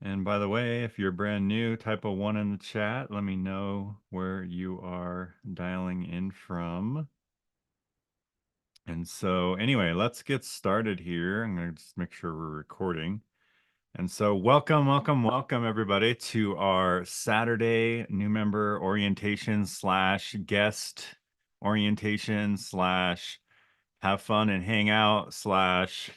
And by the way, if you're brand new, type a one in the chat. Let me know where you are dialing in from. And so, anyway, let's get started here. I'm going to just make sure we're recording. And so, welcome, everybody, to our Saturday new member orientation slash guest orientation slash have fun and hang out slash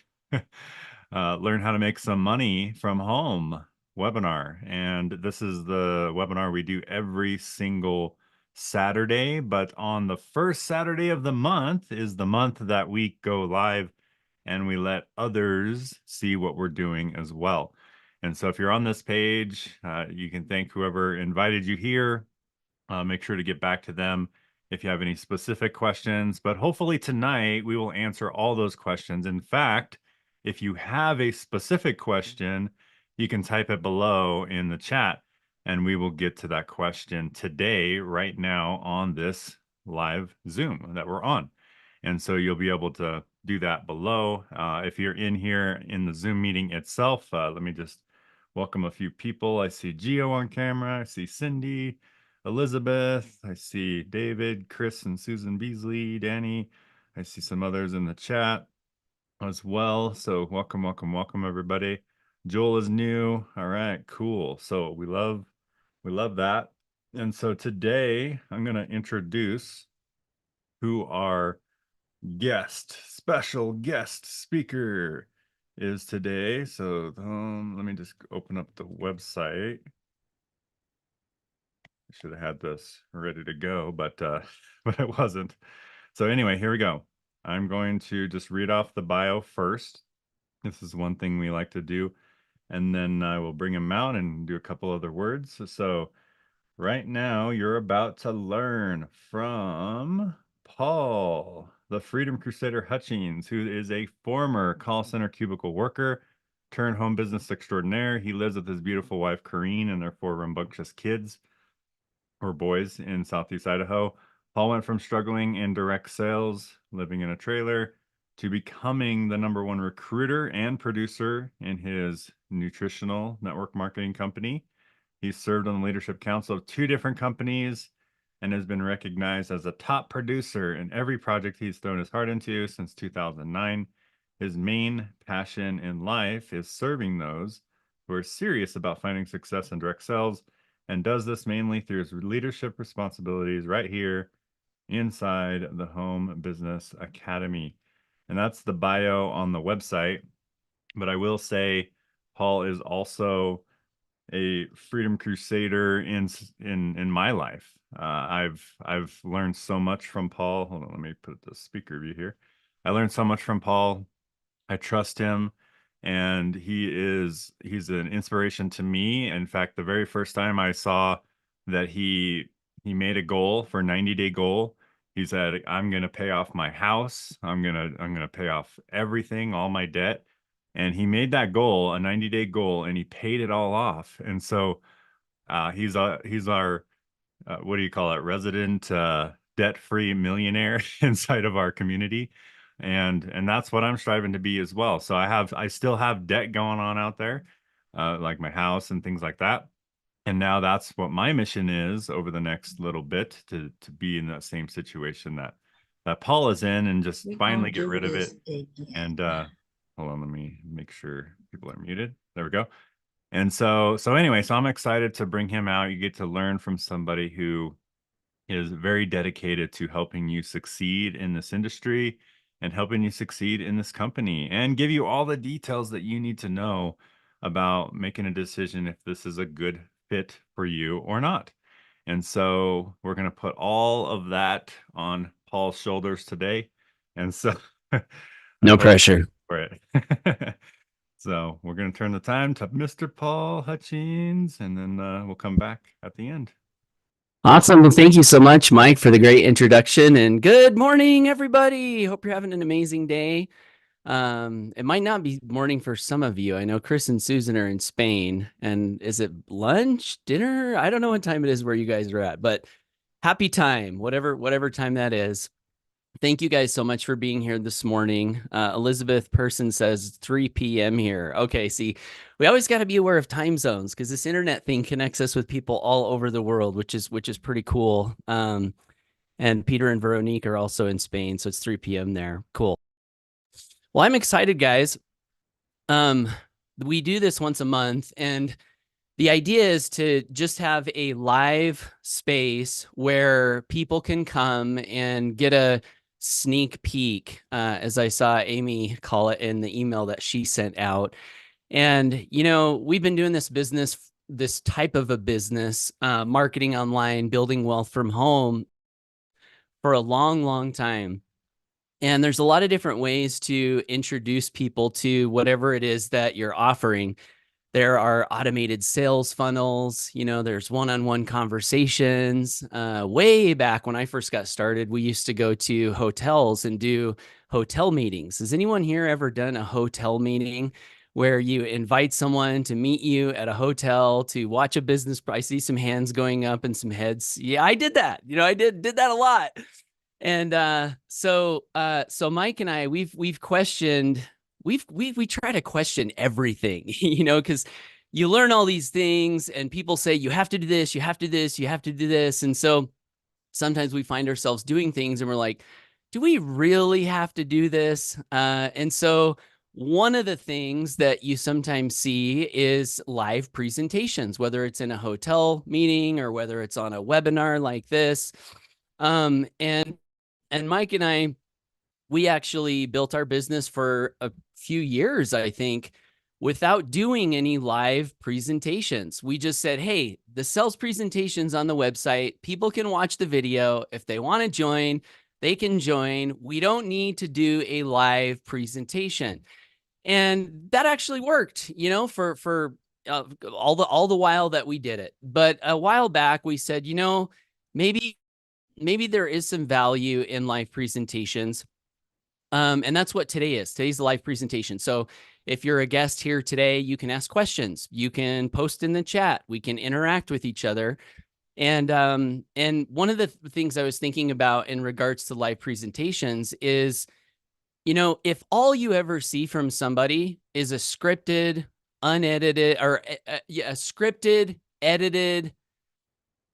learn how to make some money from home webinar. And this is the webinar we do every single Saturday, but on the first Saturday of the month is the month that we go live and we let others see what we're doing as well. And so if you're on this page, you can thank whoever invited you here. Make sure to get back to them if you have any specific questions. But hopefully tonight we will answer all those questions. In fact, if you have a specific question, you can type it below in the chat and we will get to that question today, right now on this live Zoom that we're on. And so you'll be able to do that below. If you're in here in the Zoom meeting itself, let me just welcome a few people. I see Gio on camera. I see Cindy. Elizabeth, I see David, Chris, and Susan Beasley, Danny. I see some others in the chat as well. So welcome, everybody. Joel is new. All right, cool. So we love that. And so today I'm going to introduce who our special guest speaker is today. So let me just open up the website. I should have had this ready to go, but but it wasn't. So anyway, here we go. I'm going to just read off the bio first. This is one thing we like to do, and then I will bring him out and do a couple other words. So right now, you're about to learn from Paul, the Freedom Crusader Hutchins, who is a former call center cubicle worker turned home business extraordinaire. He lives with his beautiful wife, Corrine, and their four rambunctious kids or boys in Southeast Idaho. Paul went from struggling in direct sales, living in a trailer, to becoming the number one recruiter and producer in his nutritional network marketing company. He's served on the leadership council of two different companies and has been recognized as a top producer in every project he's thrown his heart into since 2009. His main passion in life is serving those who are serious about finding success in direct sales and does this mainly through his leadership responsibilities right here inside the Home Business Academy. And that's the bio on the website. But I will say, Paul is also a freedom crusader in my life. I've learned so much from Paul. Hold on, let me put the speaker view here. I learned so much from Paul. I trust him, and he's an inspiration to me. In fact, the very first time I saw that he made a goal for 90-day goal, he said, I'm gonna pay off my house, I'm gonna pay off everything, all my debt. And he made that goal, a 90-day goal, and he paid it all off. And so he's our what do you call it, resident debt-free millionaire inside of our community. And that's what I'm striving to be as well. So I still have debt going on out there, like my house and things like that. And now that's what my mission is over the next little bit, to be in that same situation that Paul is in, and just We finally don't get do rid of this it. again. And hold on, let me make sure people are muted. There we go. And so anyway, so I'm excited to bring him out. You get to learn from somebody who is very dedicated to helping you succeed in this industry and helping you succeed in this company, and give you all the details that you need to know about making a decision if this is a good fit for you or not. And so we're going to put all of that on Paul's shoulders today. And so I No hope pressure. for it. So we're going to turn the time to Mr. Paul Hutchins, and then we'll come back at the end. Awesome. Well, thank you so much, Mike, for the great introduction. And good morning, everybody. Hope you're having an amazing day. It might not be morning for some of you. I know Chris and Susan are in Spain. And is it lunch, dinner? I don't know what time it is where you guys are at, but happy time, whatever time that is. Thank you guys so much for being here this morning. Elizabeth Person says 3 p.m. here. Okay, see, we always got to be aware of time zones because this internet thing connects us with people all over the world, which is pretty cool. And Peter and Veronique are also in Spain, so it's 3 p.m. there. Cool. Well, I'm excited, guys. Um, we do this once a month, and the idea is to just have a live space where people can come and get a sneak peek, as I saw Amy call it in the email that she sent out. And, we've been doing this business, this type of a business, marketing online, building wealth from home for a long, long time. And there's a lot of different ways to introduce people to whatever it is that you're offering. There are automated sales funnels, there's one-on-one conversations. Way back when I first got started, we used to go to hotels and do hotel meetings. Has anyone here ever done a hotel meeting where you invite someone to meet you at a hotel to watch a business? I see some hands going up and some heads. Yeah, I did that. I did that a lot. And so Mike and I, we've questioned, we try to question everything, because you learn all these things and people say you have to do this, you have to do this, you have to do this. And so sometimes we find ourselves doing things and we're like, do we really have to do this? And so one of the things that you sometimes see is live presentations, whether it's in a hotel meeting or whether it's on a webinar like this. And Mike and I, we actually built our business for a few years, I think, without doing any live presentations. We just said, hey, the sales presentation's on the website. People can watch the video. If they want to join, they can join. We don't need to do a live presentation. And that actually worked, for all the while that we did it. But a while back, we said, maybe there is some value in live presentations. And that's what today is. Today's the live presentation. So if you're a guest here today, you can ask questions. You can post in the chat. We can interact with each other. And one of the things I was thinking about in regards to live presentations is, if all you ever see from somebody is a scripted, unedited, or a scripted, edited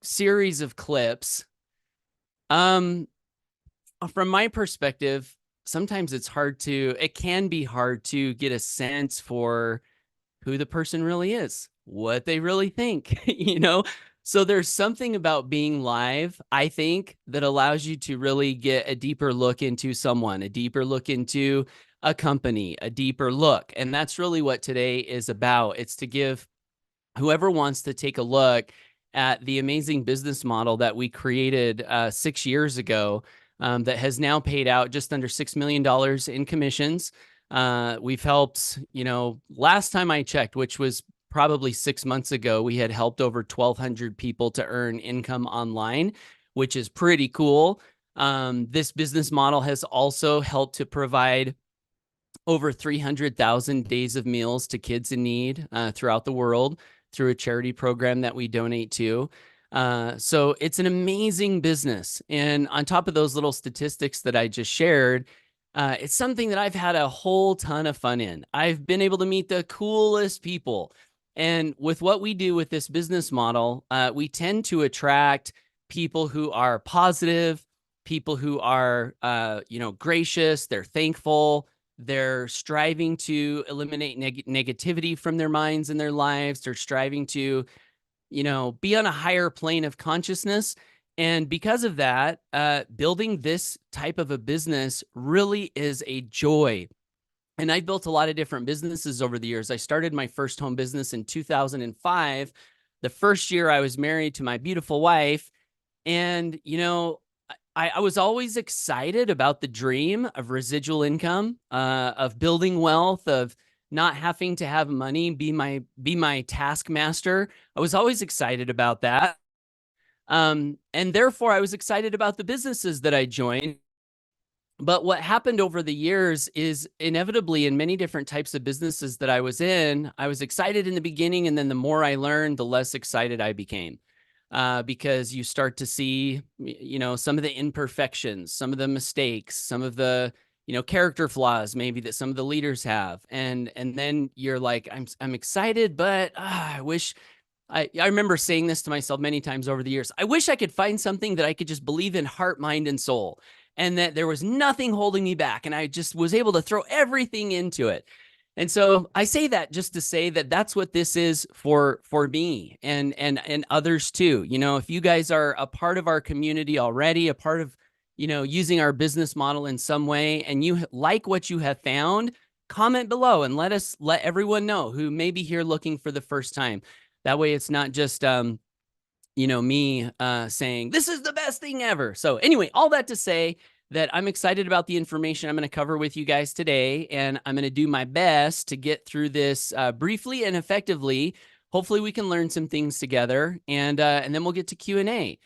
series of clips, from my perspective, sometimes it can be hard to get a sense for who the person really is, what they really think, So there's something about being live, I think, that allows you to really get a deeper look into someone, a deeper look into a company, a deeper look. And that's really what today is about. It's to give whoever wants to take a look at the amazing business model that we created 6 years ago, that has now paid out just under $6 million in commissions. We've helped, last time I checked, which was probably 6 months ago, we had helped over 1,200 people to earn income online, which is pretty cool. This business model has also helped to provide over 300,000 days of meals to kids in need throughout the world through a charity program that we donate to. So it's an amazing business. And on top of those little statistics that I just shared, it's something that I've had a whole ton of fun in. I've been able to meet the coolest people. And with what we do with this business model, we tend to attract people who are positive, people who are, gracious, they're thankful, they're striving to eliminate negativity from their minds and their lives. They're striving to, be on a higher plane of consciousness. And because of that, building this type of a business really is a joy. And I've built a lot of different businesses over the years. I started my first home business in 2005. The first year I was married to my beautiful wife. And, I was always excited about the dream of residual income, of building wealth, of not having to have money be my taskmaster. I was always excited about that. And therefore I was excited about the businesses that I joined. But what happened over the years is inevitably in many different types of businesses that I was in, I was excited in the beginning, and then the more I learned, the less excited I became. because you start to see, some of the imperfections, some of the mistakes, some of the, character flaws maybe that some of the leaders have. And then you're like, I'm excited, but I wish I remember saying this to myself many times over the years. I wish I could find something that I could just believe in heart, mind, and soul, and that there was nothing holding me back. And I just was able to throw everything into it. And so I say that just to say that that's what this is for me and others too. If you guys are a part of our community already, a part of, using our business model in some way, and you like what you have found, comment below and let everyone know who may be here looking for the first time. That way it's not just, me saying this is the best thing ever. So anyway, all that to say that I'm excited about the information I'm going to cover with you guys today, and I'm going to do my best to get through this briefly and effectively. Hopefully we can learn some things together, and then we'll get to Q&A.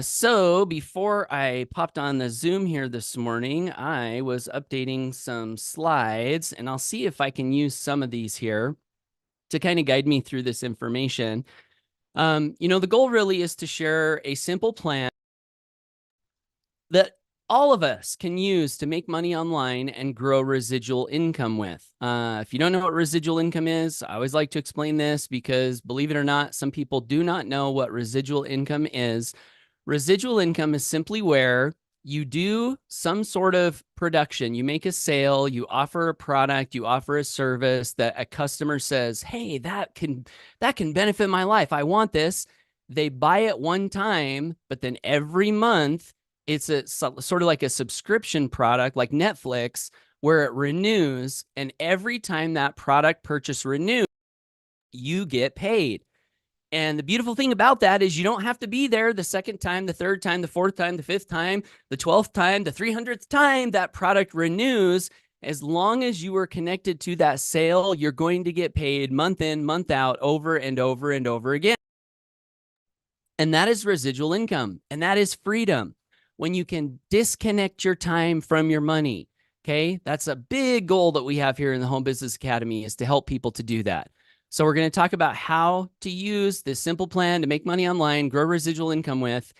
So before I popped on the Zoom here this morning, I was updating some slides, and I'll see if I can use some of these here to kind of guide me through this information. The goal really is to share a simple plan that all of us can use to make money online and grow residual income with. If you don't know what residual income is, I always like to explain this because, believe it or not, some people do not know what residual income is. Residual income is simply where you do some sort of production, you make a sale, you offer a product, you offer a service that a customer says, hey, that can benefit my life. I want this. They buy it one time, but then every month it's a sort of like a subscription product like Netflix, where it renews. And every time that product purchase renews, you get paid. And the beautiful thing about that is you don't have to be there the second time, the third time, the fourth time, the fifth time, the 12th time, the 300th time that product renews. As long as you are connected to that sale, you're going to get paid month in, month out, over and over and over again. And that is residual income. And that is freedom. When you can disconnect your time from your money. Okay. That's a big goal that we have here in the Home Business Academy, is to help people to do that. So we're going to talk about how to use this simple plan to make money online, grow residual income with,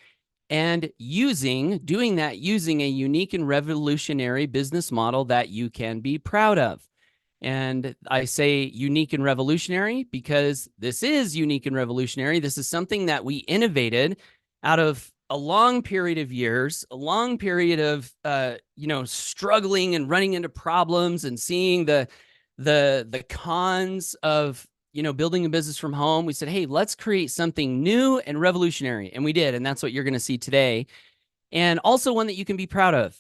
and doing that using a unique and revolutionary business model that you can be proud of. And I say unique and revolutionary because this is unique and revolutionary. This is something that we innovated out of a long period of years, a long period of, struggling and running into problems and seeing the cons of, building a business from home. We said, hey, let's create something new and revolutionary. And we did. And that's what you're going to see today. And also one that you can be proud of.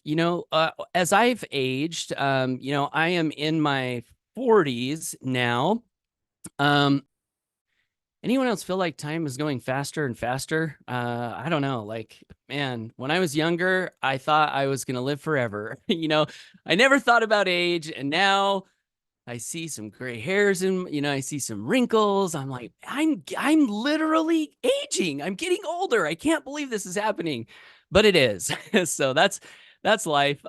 As I've aged, I am in my 40s now. Anyone else feel like time is going faster and faster? I don't know. Like, man, when I was younger, I thought I was going to live forever. I never thought about age. And now I see some gray hairs and, I see some wrinkles. I'm like, I'm literally aging. I'm getting older. I can't believe this is happening, but it is. So that's life.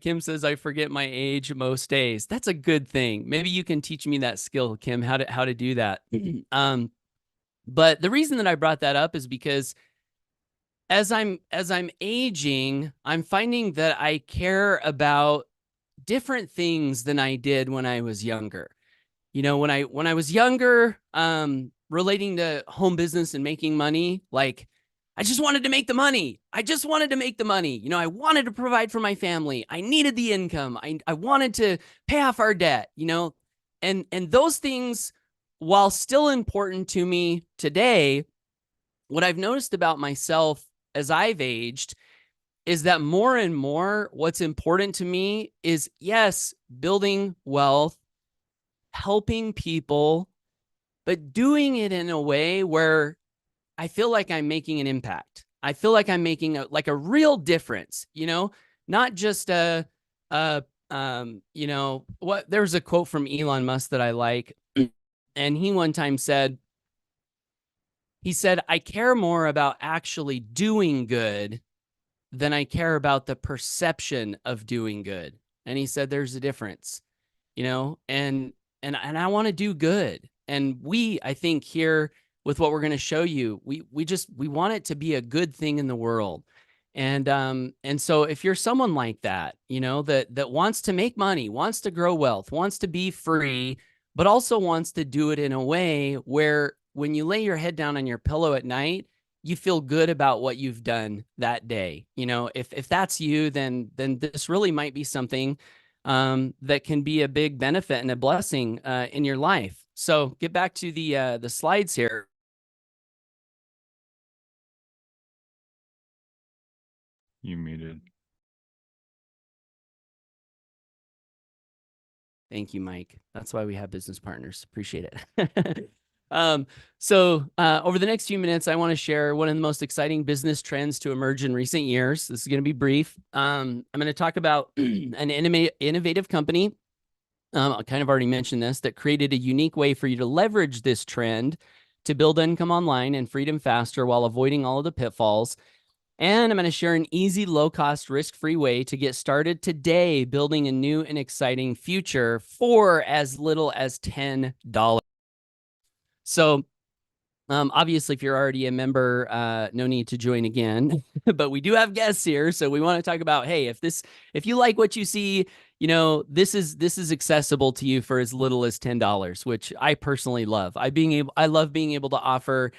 Kim says, I forget my age most days. That's a good thing. Maybe you can teach me that skill, Kim, how to do that. But the reason that I brought that up is because as I'm aging, I'm finding that I care about different things than I did when I was younger. When I was younger, relating to home business and making money, like, I just wanted to make the money. I wanted to provide for my family. I needed the income. I wanted to pay off our debt, and those things, while still important to me today, what I've noticed about myself as I've aged is that more and more what's important to me is, yes, building wealth, helping people, but doing it in a way where I feel like I'm making an impact. I feel like I'm making a real difference, not just there's a quote from Elon Musk that I like. And he one time said, I care more about actually doing good than I care about the perception of doing good. And he said, there's a difference, and I want to do good. And I think here with what we're going to show you. We want it to be a good thing in the world. And so if you're someone like that, that wants to make money, wants to grow wealth, wants to be free, but also wants to do it in a way where when you lay your head down on your pillow at night, you feel good about what you've done that day. If that's you, then this really might be something that can be a big benefit and a blessing in your life. So get back to the slides here. You muted. Thank you, Mike. That's why we have business partners. Appreciate it. So over the next few minutes, I want to share one of the most exciting business trends to emerge in recent years. This is going to be brief. I'm going to talk about an innovative company. I kind of already mentioned this, that created a unique way for you to leverage this trend to build income online and freedom faster while avoiding all of the pitfalls. And I'm going to share an easy, low-cost, risk-free way to get started today building a new and exciting future for as little as $10. So obviously, if you're already a member, no need to join again, but we do have guests here. So we want to talk about, hey, if you like what you see, this is accessible to you for as little as $10, which I personally love. I love being able to offer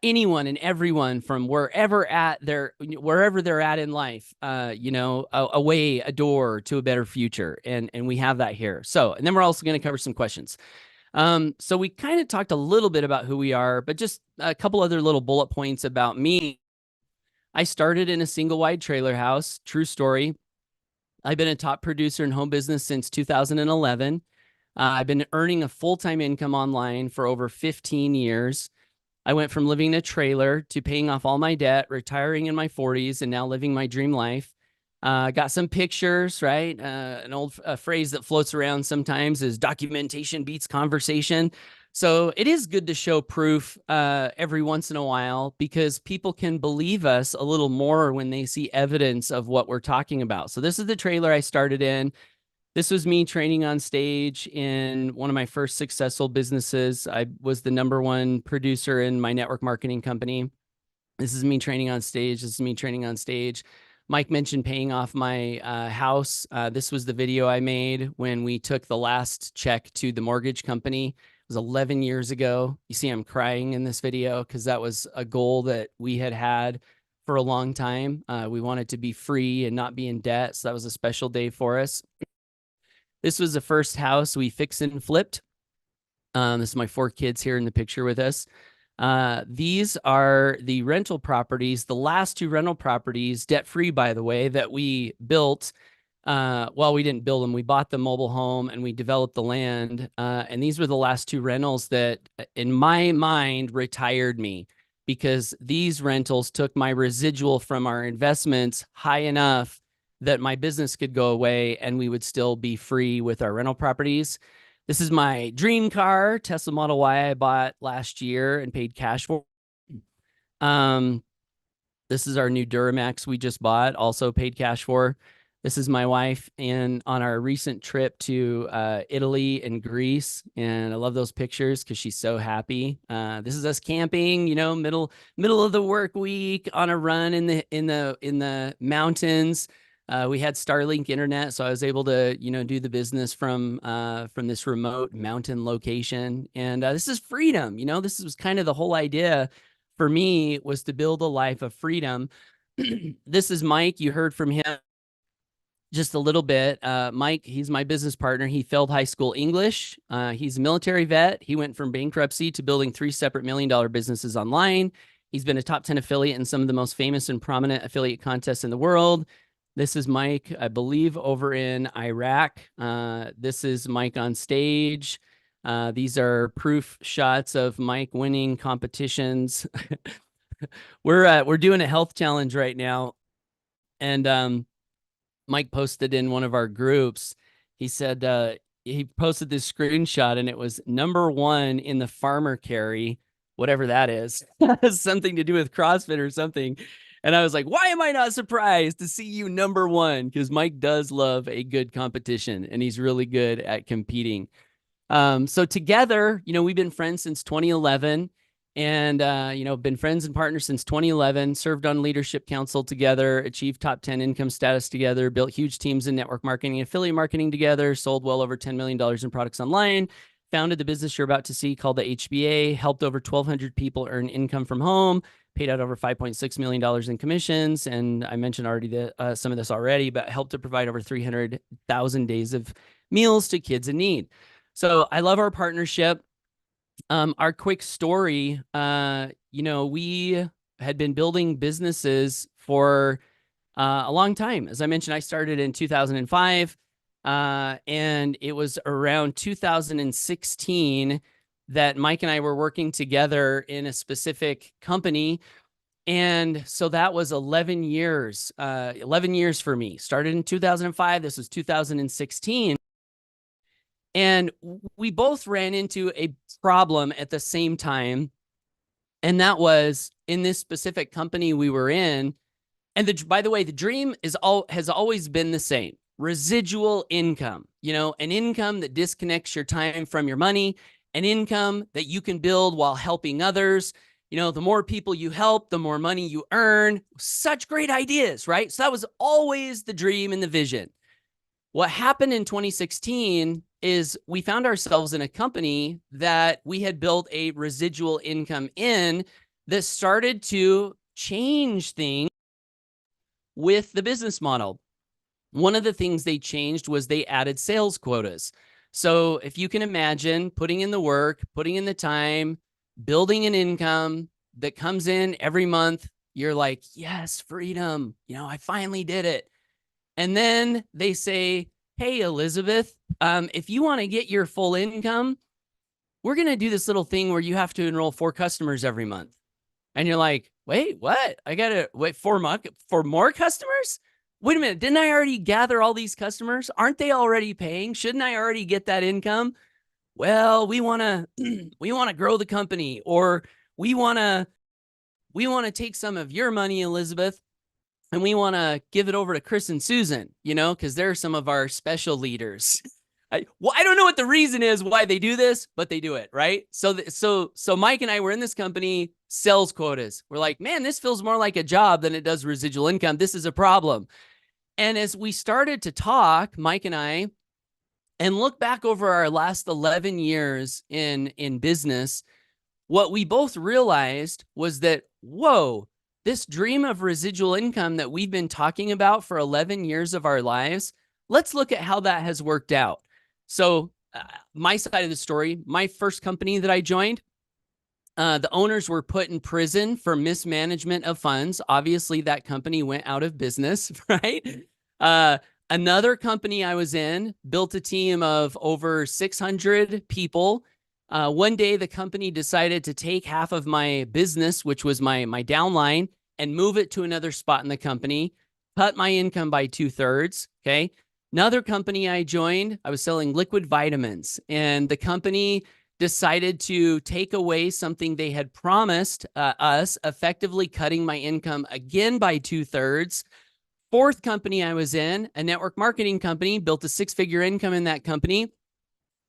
anyone and everyone from wherever they're at in life, a way, a door to a better future. And we have that here. So, and then we're also going to cover some questions. So we kind of talked a little bit about who we are, but just a couple other little bullet points about me. I started in a single wide trailer house. True story. I've been a top producer in home business since 2011. I've been earning a full-time income online for over 15 years. I went from living in a trailer to paying off all my debt, retiring in my 40s, and now living my dream life. Got some pictures, right? An old phrase that floats around sometimes is documentation beats conversation. So it is good to show proof every once in a while, because people can believe us a little more when they see evidence of what we're talking about. So this is the trailer I started in. This was me training on stage in one of my first successful businesses. I was the #1 producer in my network marketing company. This is me training on stage. This is me training on stage. Mike mentioned paying off my house. This was the video I made when we took the last check to the mortgage company. It was 11 years ago. You see I'm crying in this video because that was a goal that we had for a long time. We wanted to be free and not be in debt. So that was a special day for us. This was the first house we fixed and flipped. This is my 4 kids here in the picture with us. These are the rental properties, the last 2 rental properties, debt-free, by the way, that we built. Well, we didn't build them. We bought the mobile home and we developed the land. And these were the last 2 rentals that, in my mind, retired me, because these rentals took my residual from our investments high enough that my business could go away and we would still be free with our rental properties. This is my dream car, Tesla Model Y, I bought last year and paid cash for. This is our new Duramax we just bought, also paid cash for. This is my wife and on our recent trip to Italy and Greece, and I love those pictures because she's so happy. This is us camping, middle of the work week on a run in the mountains. We had Starlink internet, so I was able to, do the business from this remote mountain location. And this is freedom. This was kind of the whole idea for me, was to build a life of freedom. This is Mike. You heard from him just a little bit. Mike, he's my business partner. He failed high school English. He's a military vet. He went from bankruptcy to building 3 separate $1 million businesses online. He's been a top 10 affiliate in some of the most famous and prominent affiliate contests in the world. This is Mike, I believe, over in Iraq. This is Mike on stage. These are proof shots of Mike winning competitions. We're doing a health challenge right now, and Mike posted in one of our groups. He said he posted this screenshot, and it was #1 in the farmer carry, whatever that is, something to do with CrossFit or something. And I was like, why am I not surprised to see you #1? Because Mike does love a good competition, and he's really good at competing. So together, we've been friends since 2011. and been friends and partners since 2011, served on leadership council together, achieved top 10 income status together, built huge teams in network marketing and affiliate marketing together, sold well over $10 million in products online, founded the business you're about to see called the HBA, helped over 1,200 people earn income from home, paid out over $5.6 million in commissions. And I mentioned already some of this already, but helped to provide over 300,000 days of meals to kids in need. So I love our partnership. Our quick story, we had been building businesses for a long time. As I mentioned, I started in 2005, and it was around 2016 that Mike and I were working together in a specific company. And so that was 11 years for me. Started in 2005. This was 2016. And we both ran into a problem at the same time. And that was in this specific company we were in. And by the way, the dream has always been the same: residual income, an income that disconnects your time from your money, an income that you can build while helping others. The more people you help, the more money you earn. Such great ideas, right? So that was always the dream and the vision. What happened in 2016 is we found ourselves in a company that we had built a residual income in that started to change things with the business model. One of the things they changed was they added sales quotas. So if you can imagine putting in the work, putting in the time, building an income that comes in every month, you're like, yes, freedom. I finally did it. And then they say, hey, Elizabeth, if you want to get your full income, we're going to do this little thing where you have to enroll 4 customers every month. And you're like, wait, what? I got to wait 4 more customers? Wait a minute. Didn't I already gather all these customers? Aren't they already paying? Shouldn't I already get that income? Well, we want to grow the company, or we want to take some of your money, Elizabeth, and we want to give it over to Chris and Susan, because they're some of our special leaders. I don't know what the reason is why they do this, but they do it, right? So Mike and I were in this company, sales quotas. We're like, man, this feels more like a job than it does residual income. This is a problem. And as we started to talk, Mike and I, and look back over our last 11 years in business, what we both realized was that, whoa, this dream of residual income that we've been talking about for 11 years of our lives, let's look at how that has worked out. So my side of the story, my first company that I joined, the owners were put in prison for mismanagement of funds. Obviously, that company went out of business, right? Another company I was in built a team of over 600 people. One day, the company decided to take half of my business, which was my downline, and move it to another spot in the company, cut my income by 2/3. Okay. Another company I joined, I was selling liquid vitamins, and the company decided to take away something they had promised us, effectively cutting my income again by 2/3. Fourth company I was in, a network marketing company, built a 6-figure income in that company.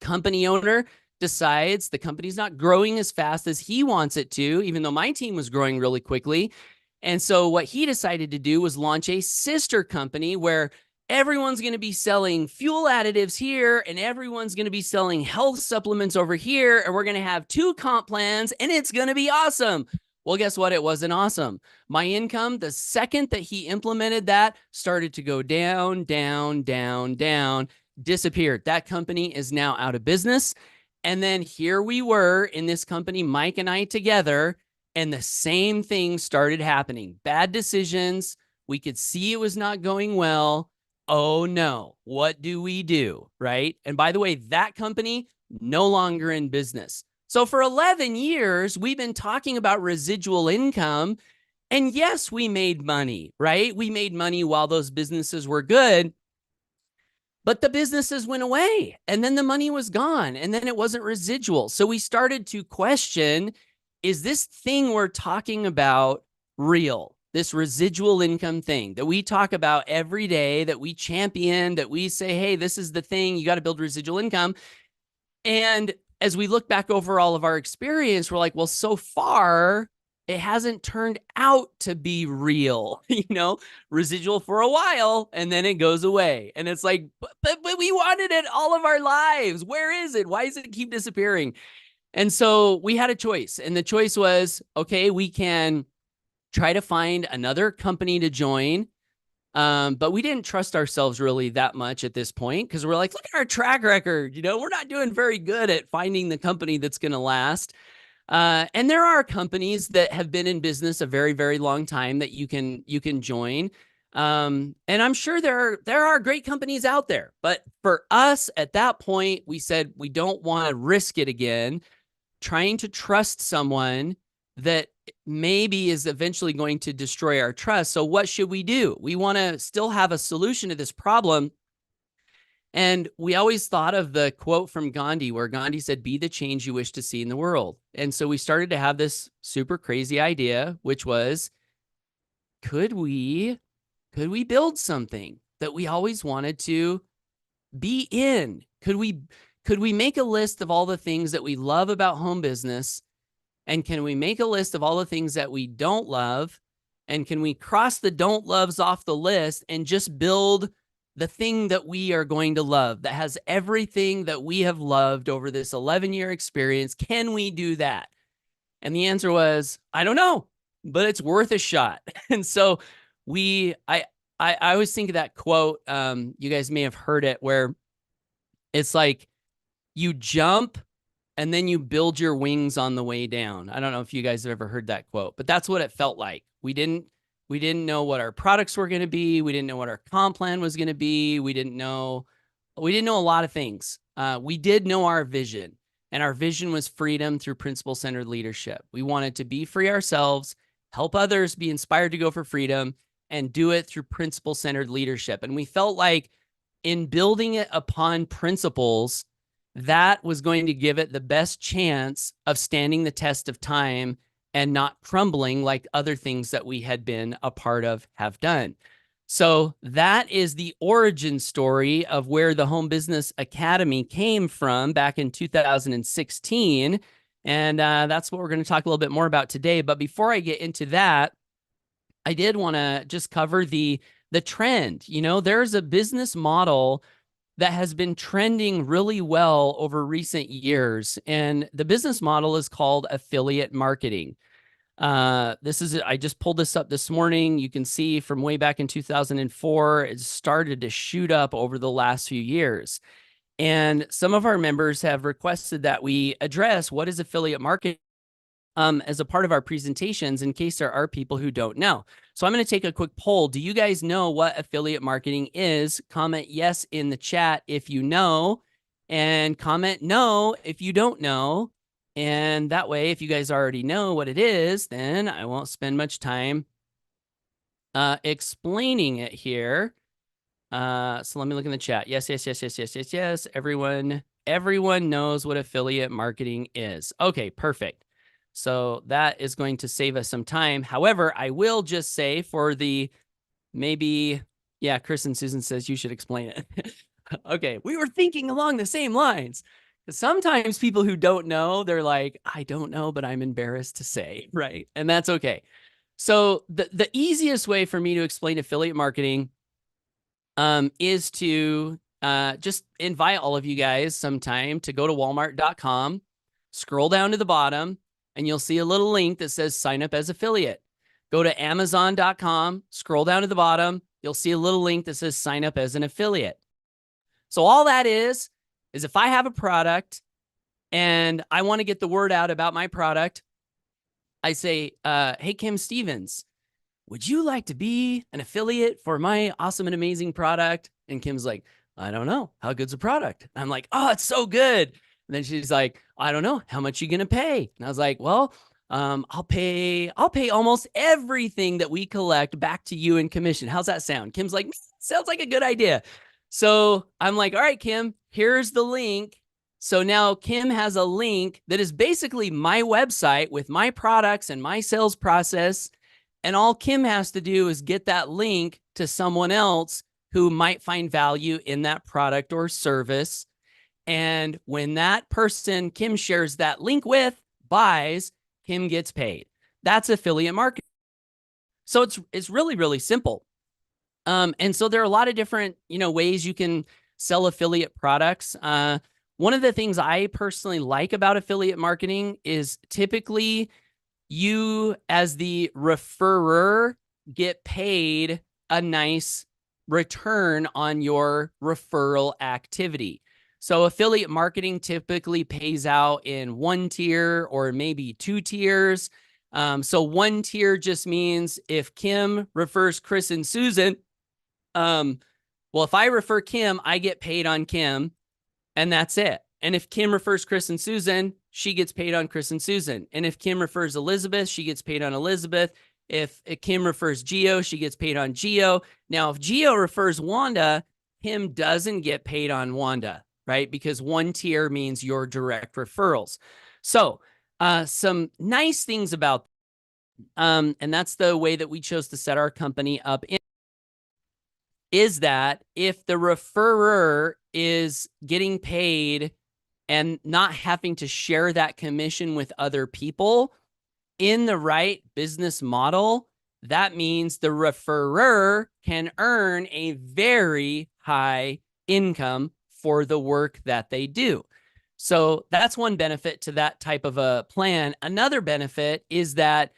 Company owner decides the company's not growing as fast as he wants it to, even though my team was growing really quickly. And so what he decided to do was launch a sister company where everyone's going to be selling fuel additives here, and everyone's going to be selling health supplements over here, and we're going to have 2 comp plans, and it's going to be awesome. Well, guess what? It wasn't awesome. My income, the second that he implemented that, started to go down, down, down, down, disappeared. That company is now out of business. And then here we were in this company, Mike and I together, and the same thing started happening. Bad decisions. We could see it was not going well. Oh no, what do we do, right? And by the way, that company no longer in business. So for 11 years, we've been talking about residual income. And yes, we made money, right? We made money while those businesses were good. But the businesses went away, and then the money was gone, and then it wasn't residual. So we started to question, is this thing we're talking about real? This residual income thing that we talk about every day, that we champion, that we say, hey, this is the thing, you got to build residual income. And as we look back over all of our experience, we're like, well, so far it hasn't turned out to be real, residual for a while and then it goes away. And it's like, but we wanted it all of our lives. Where is it? Why does it keep disappearing? And so we had a choice, and the choice was, okay, we can try to find another company to join. But we didn't trust ourselves really that much at this point, because we're like, look at our track record. We're not doing very good at finding the company that's going to last. And there are companies that have been in business a very, very long time that you can join. And I'm sure there are great companies out there. But for us at that point, we said we don't want to risk it again, trying to trust someone that maybe is eventually going to destroy our trust. So what should we do? We want to still have a solution to this problem. And we always thought of the quote from Gandhi, where Gandhi said, be the change you wish to see in the world. And so we started to have this super crazy idea, which was, could we build something that we always wanted to be in? Could we make a list of all the things that we love about home business? And can we make a list of all the things that we don't love? And can we cross the don't loves off the list and just build the thing that we are going to love, that has everything that we have loved over this 11-year experience? Can we do that? And the answer was, I don't know, but it's worth a shot. And so I always think of that quote. You guys may have heard it, where it's like you jump and then you build your wings on the way down. I don't know if you guys have ever heard that quote, but that's what it felt like. We didn't know what our products were going to be. We didn't know what our comp plan was going to be. We didn't know a lot of things. We did know our vision, and our vision was freedom through principle-centered leadership. We wanted to be free ourselves, help others be inspired to go for freedom, and do it through principle-centered leadership. And we felt like in building it upon principles, that was going to give it the best chance of standing the test of time and not crumbling like other things that we had been a part of have done. So that is the origin story of where the Home Business Academy came from back in 2016. And that's what we're going to talk a little bit more about today. But before I get into that, I did want to just cover the trend. There's a business model that has been trending really well over recent years. And the business model is called affiliate marketing. I just pulled this up this morning. You can see from way back in 2004, it started to shoot up over the last few years. And some of our members have requested that we address what is affiliate marketing as a part of our presentations, in case there are people who don't know. So I'm going to take a quick poll. Do you guys know what affiliate marketing is? Comment yes in the chat if you know, and comment no if you don't know. And that way, if you guys already know what it is, then I won't spend much time explaining it here. So let me look in the chat. Yes. Everyone knows what affiliate marketing is. Okay, perfect. So that is going to save us some time. However, I will just say for the Chris and Susan says you should explain it. Okay, we were thinking along the same lines. Sometimes people who don't know, they're like, I don't know, but I'm embarrassed to say, right? And that's okay. So the easiest way for me to explain affiliate marketing is to just invite all of you guys sometime to go to walmart.com, scroll down to the bottom, and you'll see a little link that says sign up as affiliate. Go to amazon.com, scroll down to the bottom, you'll see a little link that says sign up as an affiliate. So all that is if I have a product and I want to get the word out about my product, I say, hey, Kim Stevens, would you like to be an affiliate for my awesome and amazing product? And Kim's like, I don't know. How good's the product? And I'm like, oh, it's so good. And then she's like, I don't know. How much are you going to pay? And I was like, well, I'll pay almost everything that we collect back to you in commission. How's that sound? Kim's like, sounds like a good idea. So I'm like, all right, Kim, here's the link. So now Kim has a link that is basically my website with my products and my sales process. And all Kim has to do is get that link to someone else who might find value in that product or service. And when that person Kim shares that link with buys, Kim gets paid. That's affiliate marketing. So it's really, really simple. And so there are a lot of different, ways you can sell affiliate products. One of the things I personally like about affiliate marketing is typically you, as the referrer, get paid a nice return on your referral activity. So affiliate marketing typically pays out in one tier or maybe two tiers. So one tier just means if Kim refers Chris and Susan, well, if I refer Kim, I get paid on Kim, and that's it. And if Kim refers Chris and Susan, she gets paid on Chris and Susan. And if Kim refers Elizabeth, she gets paid on Elizabeth. If Kim refers Geo, she gets paid on Geo. Now, if Geo refers Wanda, Kim doesn't get paid on Wanda, right? Because one tier means your direct referrals. So, some nice things about, and that's the way that we chose to set our company up in, is that if the referrer is getting paid and not having to share that commission with other people in the right business model, that means the referrer can earn a very high income for the work that they do. So that's one benefit to that type of a plan. Another benefit is that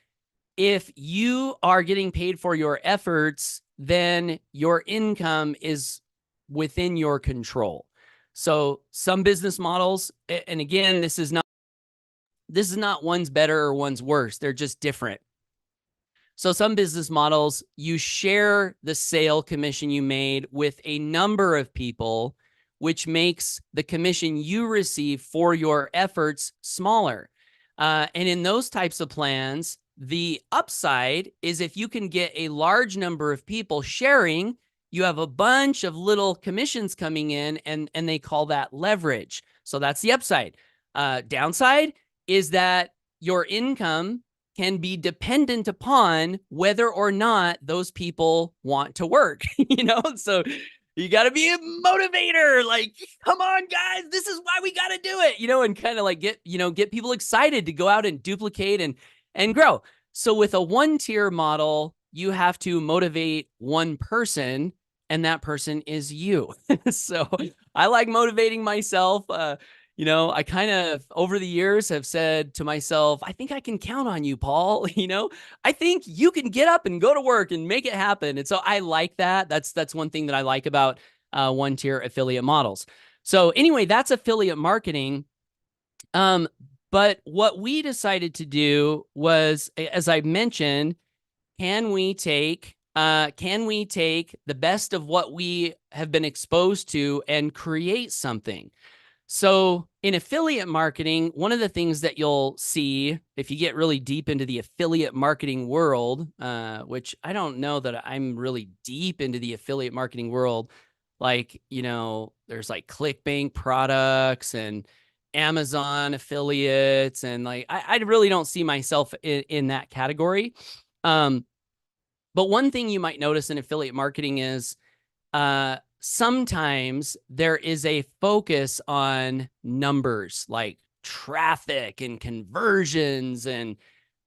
if you are getting paid for your efforts, then your income is within your control. So some business models, and again, this is not one's better or one's worse. They're just different. So some business models, you share the sale commission you made with a number of people, which makes the commission you receive for your efforts smaller. And in those types of plans, the upside is if you can get a large number of people sharing, you have a bunch of little commissions coming in, and they call that leverage. So that's the upside. Downside is that your income can be dependent upon whether or not those people want to work, so you got to be a motivator. Like, come on, guys, this is why we got to do it, and kind of like get people excited to go out and duplicate and grow. So with a one tier model, you have to motivate one person, and that person is you. So I like motivating myself. I kind of over the years have said to myself, I think I can count on you, Paul. I think you can get up and go to work and make it happen. And so I like that. That's one thing that I like about one tier affiliate models. So anyway, that's affiliate marketing. But what we decided to do was, as I mentioned, can we take the best of what we have been exposed to and create something? So in affiliate marketing, one of the things that you'll see if you get really deep into the affiliate marketing world, which I don't know that I'm really deep into the affiliate marketing world, like, there's like ClickBank products and Amazon affiliates, and like I really don't see myself in that category. But one thing you might notice in affiliate marketing is sometimes there is a focus on numbers like traffic and conversions, and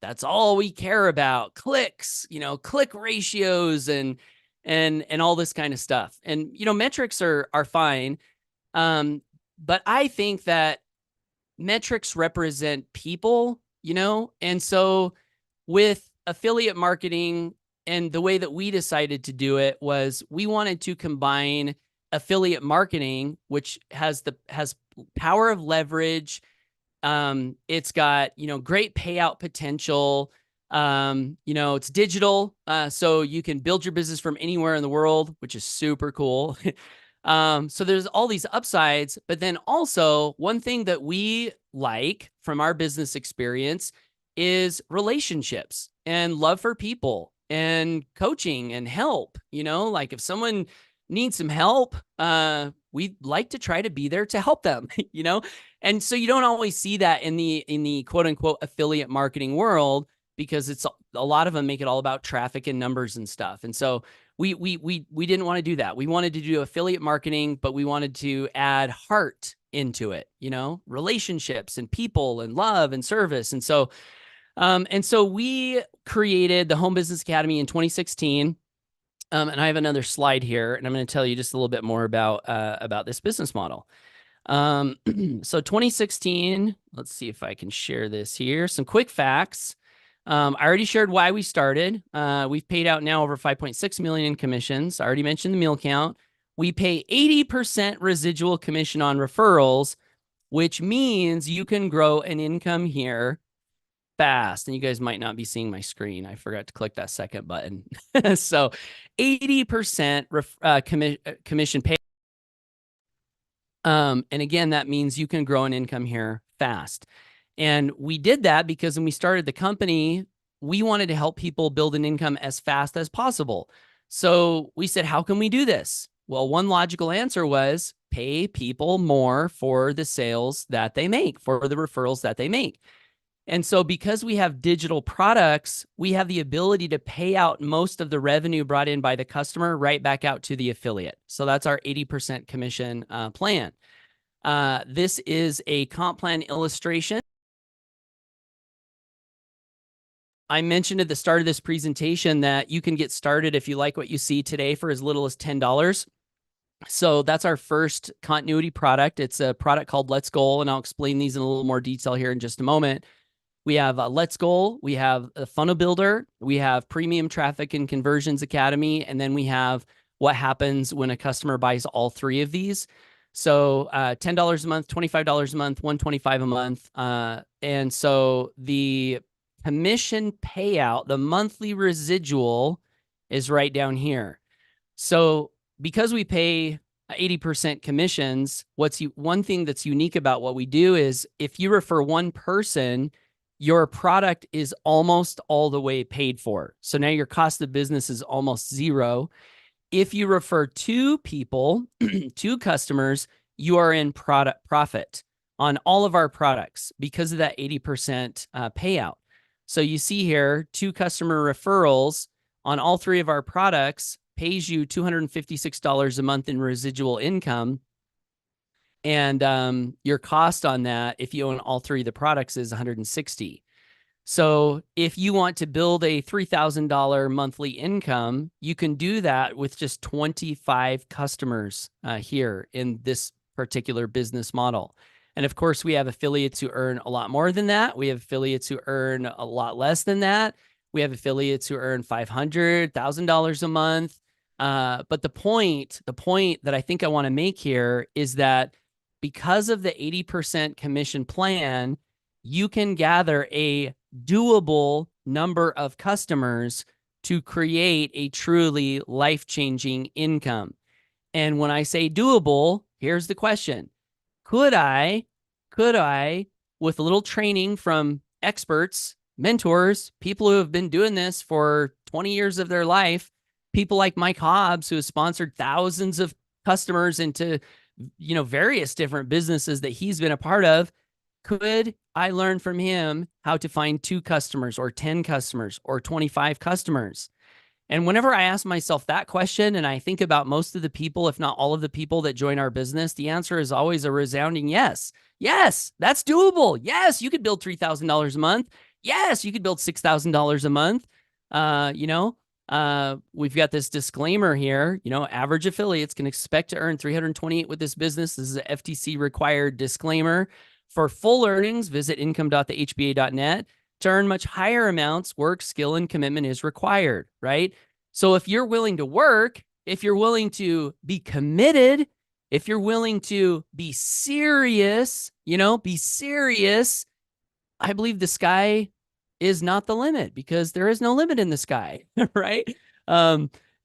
that's all we care about. Clicks, click ratios and all this kind of stuff. And metrics are fine, but I think that metrics represent people, and so with affiliate marketing, and the way that we decided to do it was we wanted to combine affiliate marketing, which has power of leverage. It's got, great payout potential. It's digital. So you can build your business from anywhere in the world, which is super cool. So there's all these upsides, but then also one thing that we like from our business experience is relationships and love for people and coaching and help. Like if someone needs some help, we like to try to be there to help them, and so you don't always see that in the quote unquote affiliate marketing world, because it's a lot of them make it all about traffic and numbers and stuff. And so we didn't want to do that. We wanted to do affiliate marketing, but we wanted to add heart into it, you know, relationships and people and love and service. And so we created the Home Business Academy in 2016. And I have another slide here, and I'm going to tell you just a little bit more about this business model. So 2016, let's see if I can share this here. Some quick facts. I already shared why we started. We've paid out now over 5.6 million in commissions. I already mentioned the meal count. We pay 80% residual commission on referrals, which means you can grow an income here fast. And you guys might not be seeing my screen. I forgot to click that second button. So 80% commission pay. And again, that means you can grow an income here fast. And we did that because when we started the company, we wanted to help people build an income as fast as possible. So we said, how can we do this? Well, one logical answer was pay people more for the sales that they make, for the referrals that they make. And so because we have digital products, we have the ability to pay out most of the revenue brought in by the customer right back out to the affiliate. So that's our 80% commission plan. This is a comp plan illustration. I mentioned at the start of this presentation that you can get started if you like what you see today for as little as $10. So that's our first continuity product. It's a product called Let's Goal, and I'll explain these in a little more detail here in just a moment. We have Let's Goal, we have a Funnel Builder, we have Premium Traffic and Conversions Academy, and then we have what happens when a customer buys all three of these. So $10 a month, $25 a month, $125 a month. And so the commission payout, the monthly residual is right down here. So because we pay 80% commissions, one thing that's unique about what we do is if you refer one person, your product is almost all the way paid for. So now your cost of business is almost zero. If you refer two people, two customers, you are in profit on all of our products because of that 80% payout. So you see here, 2 customer referrals on all 3 of our products pays you $256 a month in residual income. And your cost on that, if you own all 3 of the products, is $160. So if you want to build a $3,000 monthly income, you can do that with just 25 customers here in this particular business model. And of course, we have affiliates who earn a lot more than that. We have affiliates who earn a lot less than that. We have affiliates who earn $500, $1,000 a month. But the point that I think I want to make here is that because of the 80% commission plan, you can gather a doable number of customers to create a truly life-changing income. And when I say doable, here's the question. Could I, with a little training from experts, mentors, people who have been doing this for 20 years of their life, people like Mike Hobbs, who has sponsored thousands of customers into, various different businesses that he's been a part of, could I learn from him how to find 2 customers or 10 customers or 25 customers? And whenever I ask myself that question and I think about most of the people, if not all of the people that join our business, the answer is always a resounding yes. Yes, that's doable. Yes, you could build $3,000 a month. Yes, you could build $6,000 a month. We've got this disclaimer here, average affiliates can expect to earn 328 with this business. This is an FTC required disclaimer. For full earnings, visit income.thehba.net. To earn much higher amounts, work, skill, and commitment is required, right? So if you're willing to work, if you're willing to be committed, if you're willing to be serious, I believe the sky is not the limit because there is no limit in the sky, right?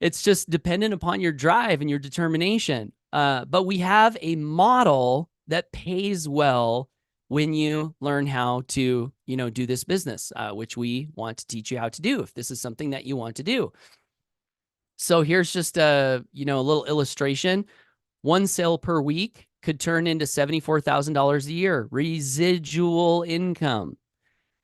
It's just dependent upon your drive and your determination. But we have a model that pays well when you learn how to, do this business, which we want to teach you how to do if this is something that you want to do. So here's just a little illustration. 1 sale per week could turn into $74,000 a year, residual income.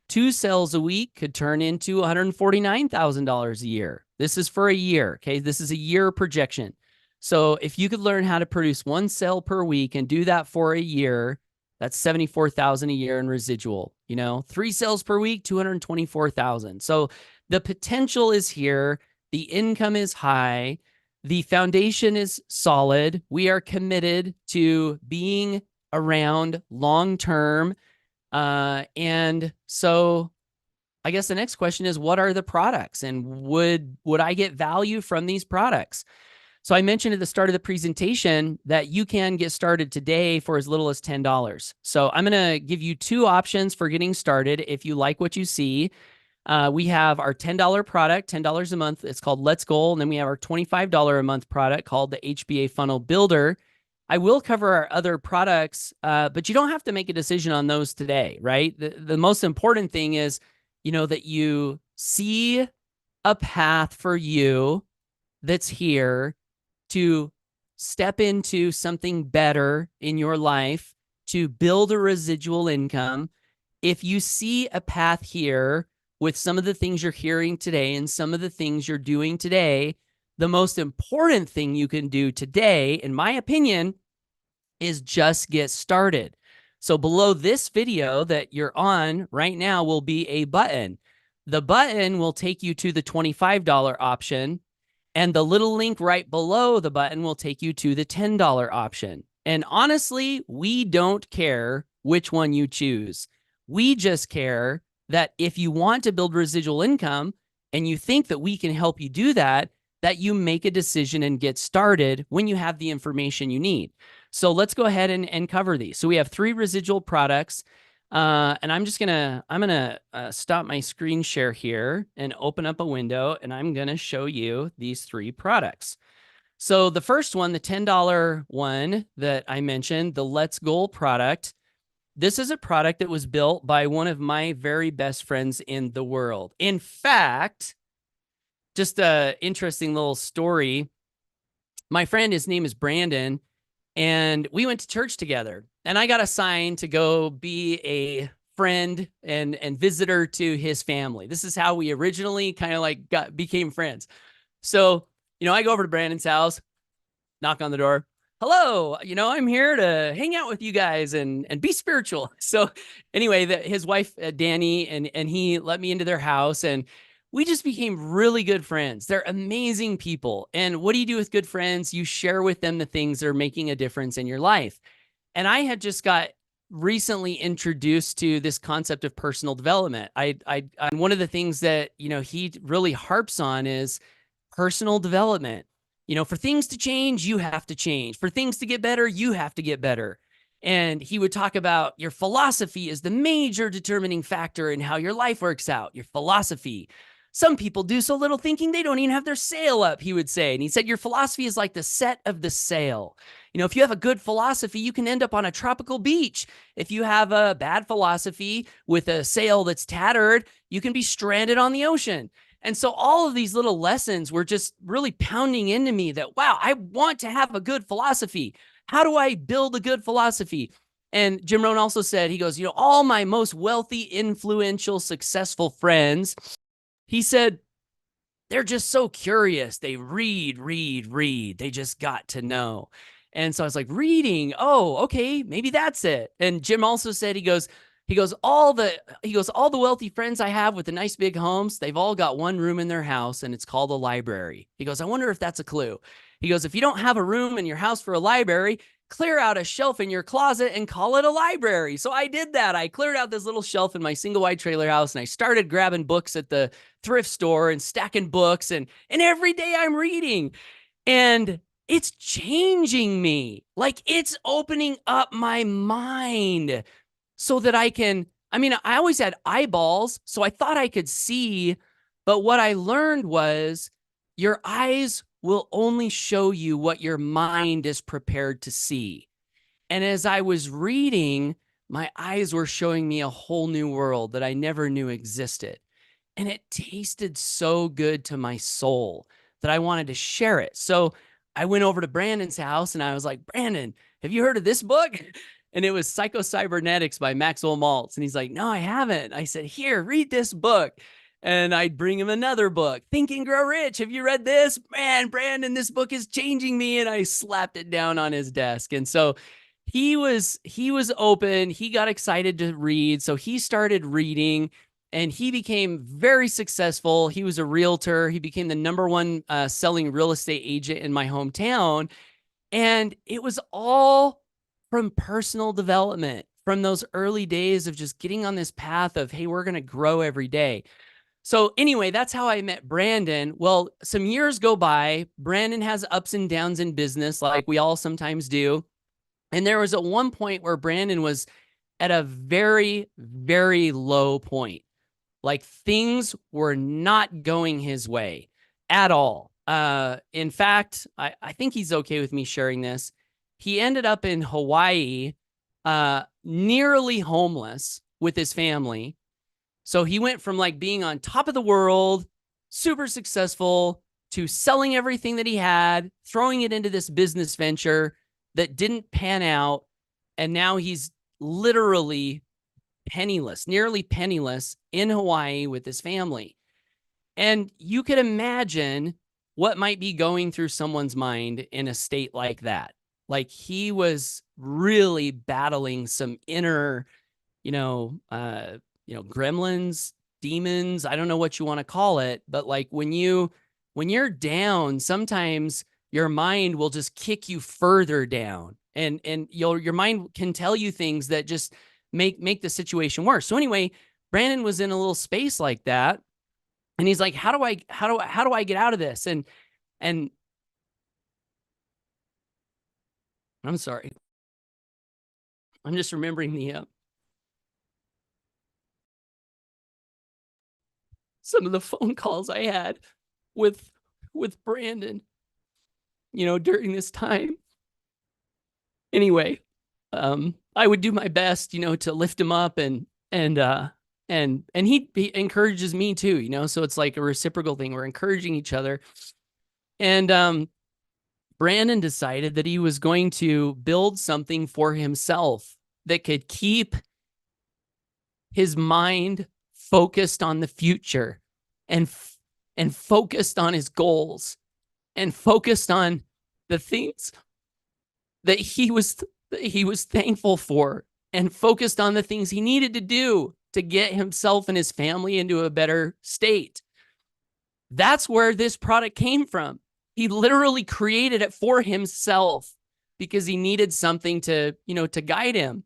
2 sales a week could turn into $149,000 a year. This is for a year, okay? This is a year projection. So if you could learn how to produce one sale per week and do that for a year, that's 74,000 a year in residual. 3 sales per week, 224,000. So the potential is here. The income is high. The foundation is solid. We are committed to being around long term. And so I guess the next question is, what are the products, and would I get value from these products? So I mentioned at the start of the presentation that you can get started today for as little as $10. So I'm going to give you 2 options for getting started. If you like what you see, we have our $10 product, $10 a month. It's called Let's Goal. And then we have our $25 a month product called the HBA Funnel Builder. I will cover our other products, but you don't have to make a decision on those today, right? The most important thing is, that you see a path for you that's here to step into something better in your life, to build a residual income. If you see a path here with some of the things you're hearing today and some of the things you're doing today, the most important thing you can do today, in my opinion, is just get started. So below this video that you're on right now will be a button. The button will take you to the $25 option, and the little link right below the button will take you to the $10 option. And honestly, we don't care which one you choose. We just care that if you want to build residual income and you think that we can help you do that, that you make a decision and get started when you have the information you need. So let's go ahead and cover these. So we have 3 residual products. And I'm gonna stop my screen share here and open up a window, and I'm gonna show you these 3 products. So the first one, the $10 one that I mentioned, the Let's Goal product. This is a product that was built by one of my very best friends in the world. In fact, just a interesting little story. My friend, his name is Brandon, and we went to church together, and I got assigned to go be a friend and visitor to his family. This is how we originally kind of like became friends. So, I go over to Brandon's house, knock on the door. Hello, I'm here to hang out with you guys and be spiritual. So anyway, his wife, Danny, and he let me into their house, and we just became really good friends. They're amazing people. And what do you do with good friends? You share with them the things that are making a difference in your life. And I had just got recently introduced to this concept of personal development. And one of the things that, he really harps on is personal development. For things to change, you have to change. For things to get better, you have to get better. And he would talk about your philosophy is the major determining factor in how your life works out. Your philosophy. Some people do so little thinking they don't even have their sail up, he would say. And he said, your philosophy is like the set of the sail. If you have a good philosophy, you can end up on a tropical beach. If you have a bad philosophy with a sail that's tattered, you can be stranded on the ocean. And so all of these little lessons were just really pounding into me that, wow, I want to have a good philosophy. How do I build a good philosophy? And Jim Rohn also said, he goes, all my most wealthy, influential, successful friends, he said, they're just so curious. They read. They just got to know. And so I was like, reading. Oh, okay, maybe that's it. And Jim also said, he goes, all the wealthy friends I have with the nice big homes, they've all got one room in their house, and it's called a library. He goes, I wonder if that's a clue. He goes, if you don't have a room in your house for a library, clear out a shelf in your closet and call it a library. So I did that. I cleared out this little shelf in my single wide trailer house, and I started grabbing books at the thrift store and stacking books, and every day I'm reading, and it's changing me. Like, it's opening up my mind so that I always had eyeballs, so I thought I could see, but what I learned was your eyes will only show you what your mind is prepared to see. And as I was reading, my eyes were showing me a whole new world that I never knew existed. And it tasted so good to my soul that I wanted to share it. So I went over to Brandon's house and I was like, Brandon, have you heard of this book? And it was Psycho-Cybernetics by Maxwell Maltz. And he's like, no, I haven't. I said, here, read this book. And I'd bring him another book, Think and Grow Rich. Have you read this? Man, Brandon, this book is changing me. And I slapped it down on his desk. And so he was open. He got excited to read. So he started reading and he became very successful. He was a realtor. He became the number one selling real estate agent in my hometown. And it was all from personal development, from those early days of just getting on this path of, hey, we're going to grow every day. So anyway, that's how I met Brandon. Well, some years go by. Brandon has ups and downs in business like we all sometimes do. And there was at one point where Brandon was at a very, very low point. Like things were not going his way at all. In fact, I think he's okay with me sharing this. He ended up in Hawaii, nearly homeless with his family. So he went from like being on top of the world, super successful, to selling everything that he had, throwing it into this business venture that didn't pan out. And now he's literally penniless, nearly penniless in Hawaii with his family. And you could imagine what might be going through someone's mind in a state like that. Like he was really battling some inner, gremlins, demons, I don't know what you want to call it, but like when you're down, sometimes your mind will just kick you further down and your mind can tell you things that just make the situation worse. So anyway, Brandon was in a little space like that and he's like, how do I get out of this? And I'm sorry. I'm just remembering some of the phone calls I had with Brandon, during this time. Anyway, I would do my best, to lift him up and he encourages me too, so it's like a reciprocal thing. We're encouraging each other. And Brandon decided that he was going to build something for himself that could keep his mind focused on the future and focused on his goals and focused on the things that he was thankful for and focused on the things he needed to do to get himself and his family into a better state. That's where this product came from. He literally created it for himself because he needed something to guide him.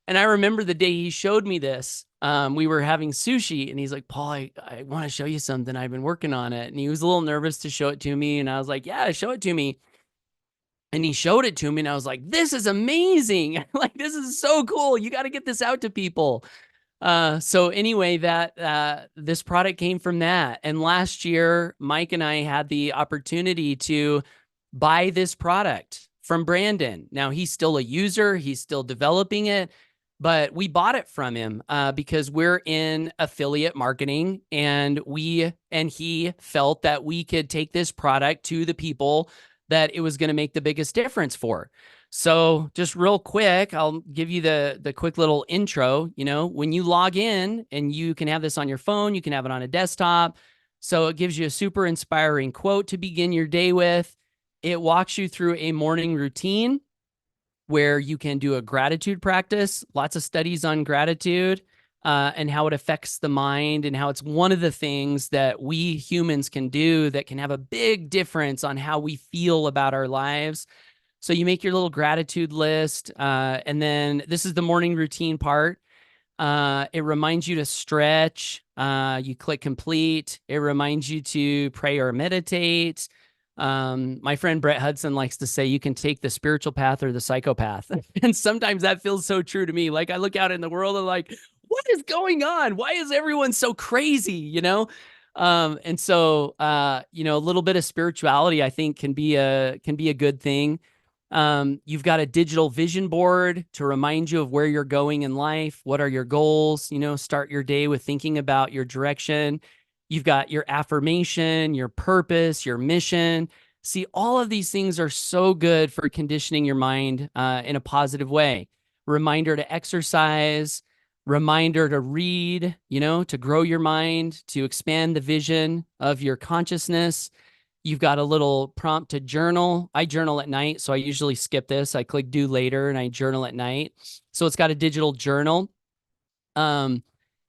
And I remember the day he showed me this. We were having sushi and he's like, Paul, I want to show you something. I've been working on it. And he was a little nervous to show it to me. And I was like, yeah, show it to me. And he showed it to me and I was like, this is amazing. Like, this is so cool. You got to get this out to people. So anyway, this product came from that. And last year, Mike and I had the opportunity to buy this product from Brandon. Now he's still a user. He's still developing it, but we bought it from him, because we're in affiliate marketing and he felt that we could take this product to the people that it was going to make the biggest difference for. So just real quick, I'll give you the quick little intro. When you log in, and you can have this on your phone, you can have it on a desktop. So it gives you a super inspiring quote to begin your day with. It walks you through a morning routine where you can do a gratitude practice, lots of studies on gratitude, and how it affects the mind and how it's one of the things that we humans can do that can have a big difference on how we feel about our lives. So you make your little gratitude list, and then this is the morning routine part. It reminds you to stretch. You click complete. It reminds you to pray or meditate. My friend Brett Hudson likes to say you can take the spiritual path or the psychopath. And sometimes that feels so true to me. Like I look out in the world and like, what is going on? Why is everyone so crazy? And so, a little bit of spirituality, I think can be a good thing. You've got a digital vision board to remind you of where you're going in life. What are your goals? Start your day with thinking about your direction. You've got your affirmation, your purpose, your mission. See, all of these things are so good for conditioning your mind in a positive way. Reminder to exercise, reminder to read, to grow your mind, to expand the vision of your consciousness. You've got a little prompt to journal. I journal at night, so I usually skip this. I click do later and I journal at night. So it's got a digital journal. It's got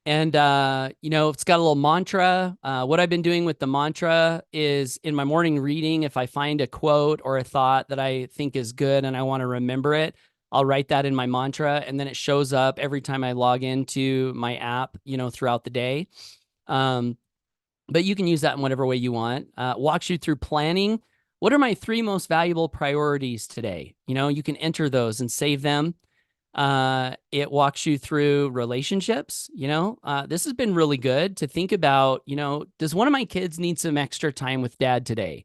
a little mantra. What I've been doing with the mantra is in my morning reading, if I find a quote or a thought that I think is good and I want to remember it, I'll write that in my mantra, and then it shows up every time I log into my app, throughout the day. But you can use that in whatever way you want. Walks you through planning. What are my 3 most valuable priorities today? You can enter those and save them. It walks you through relationships. This has been really good to think about, does one of my kids need some extra time with dad today?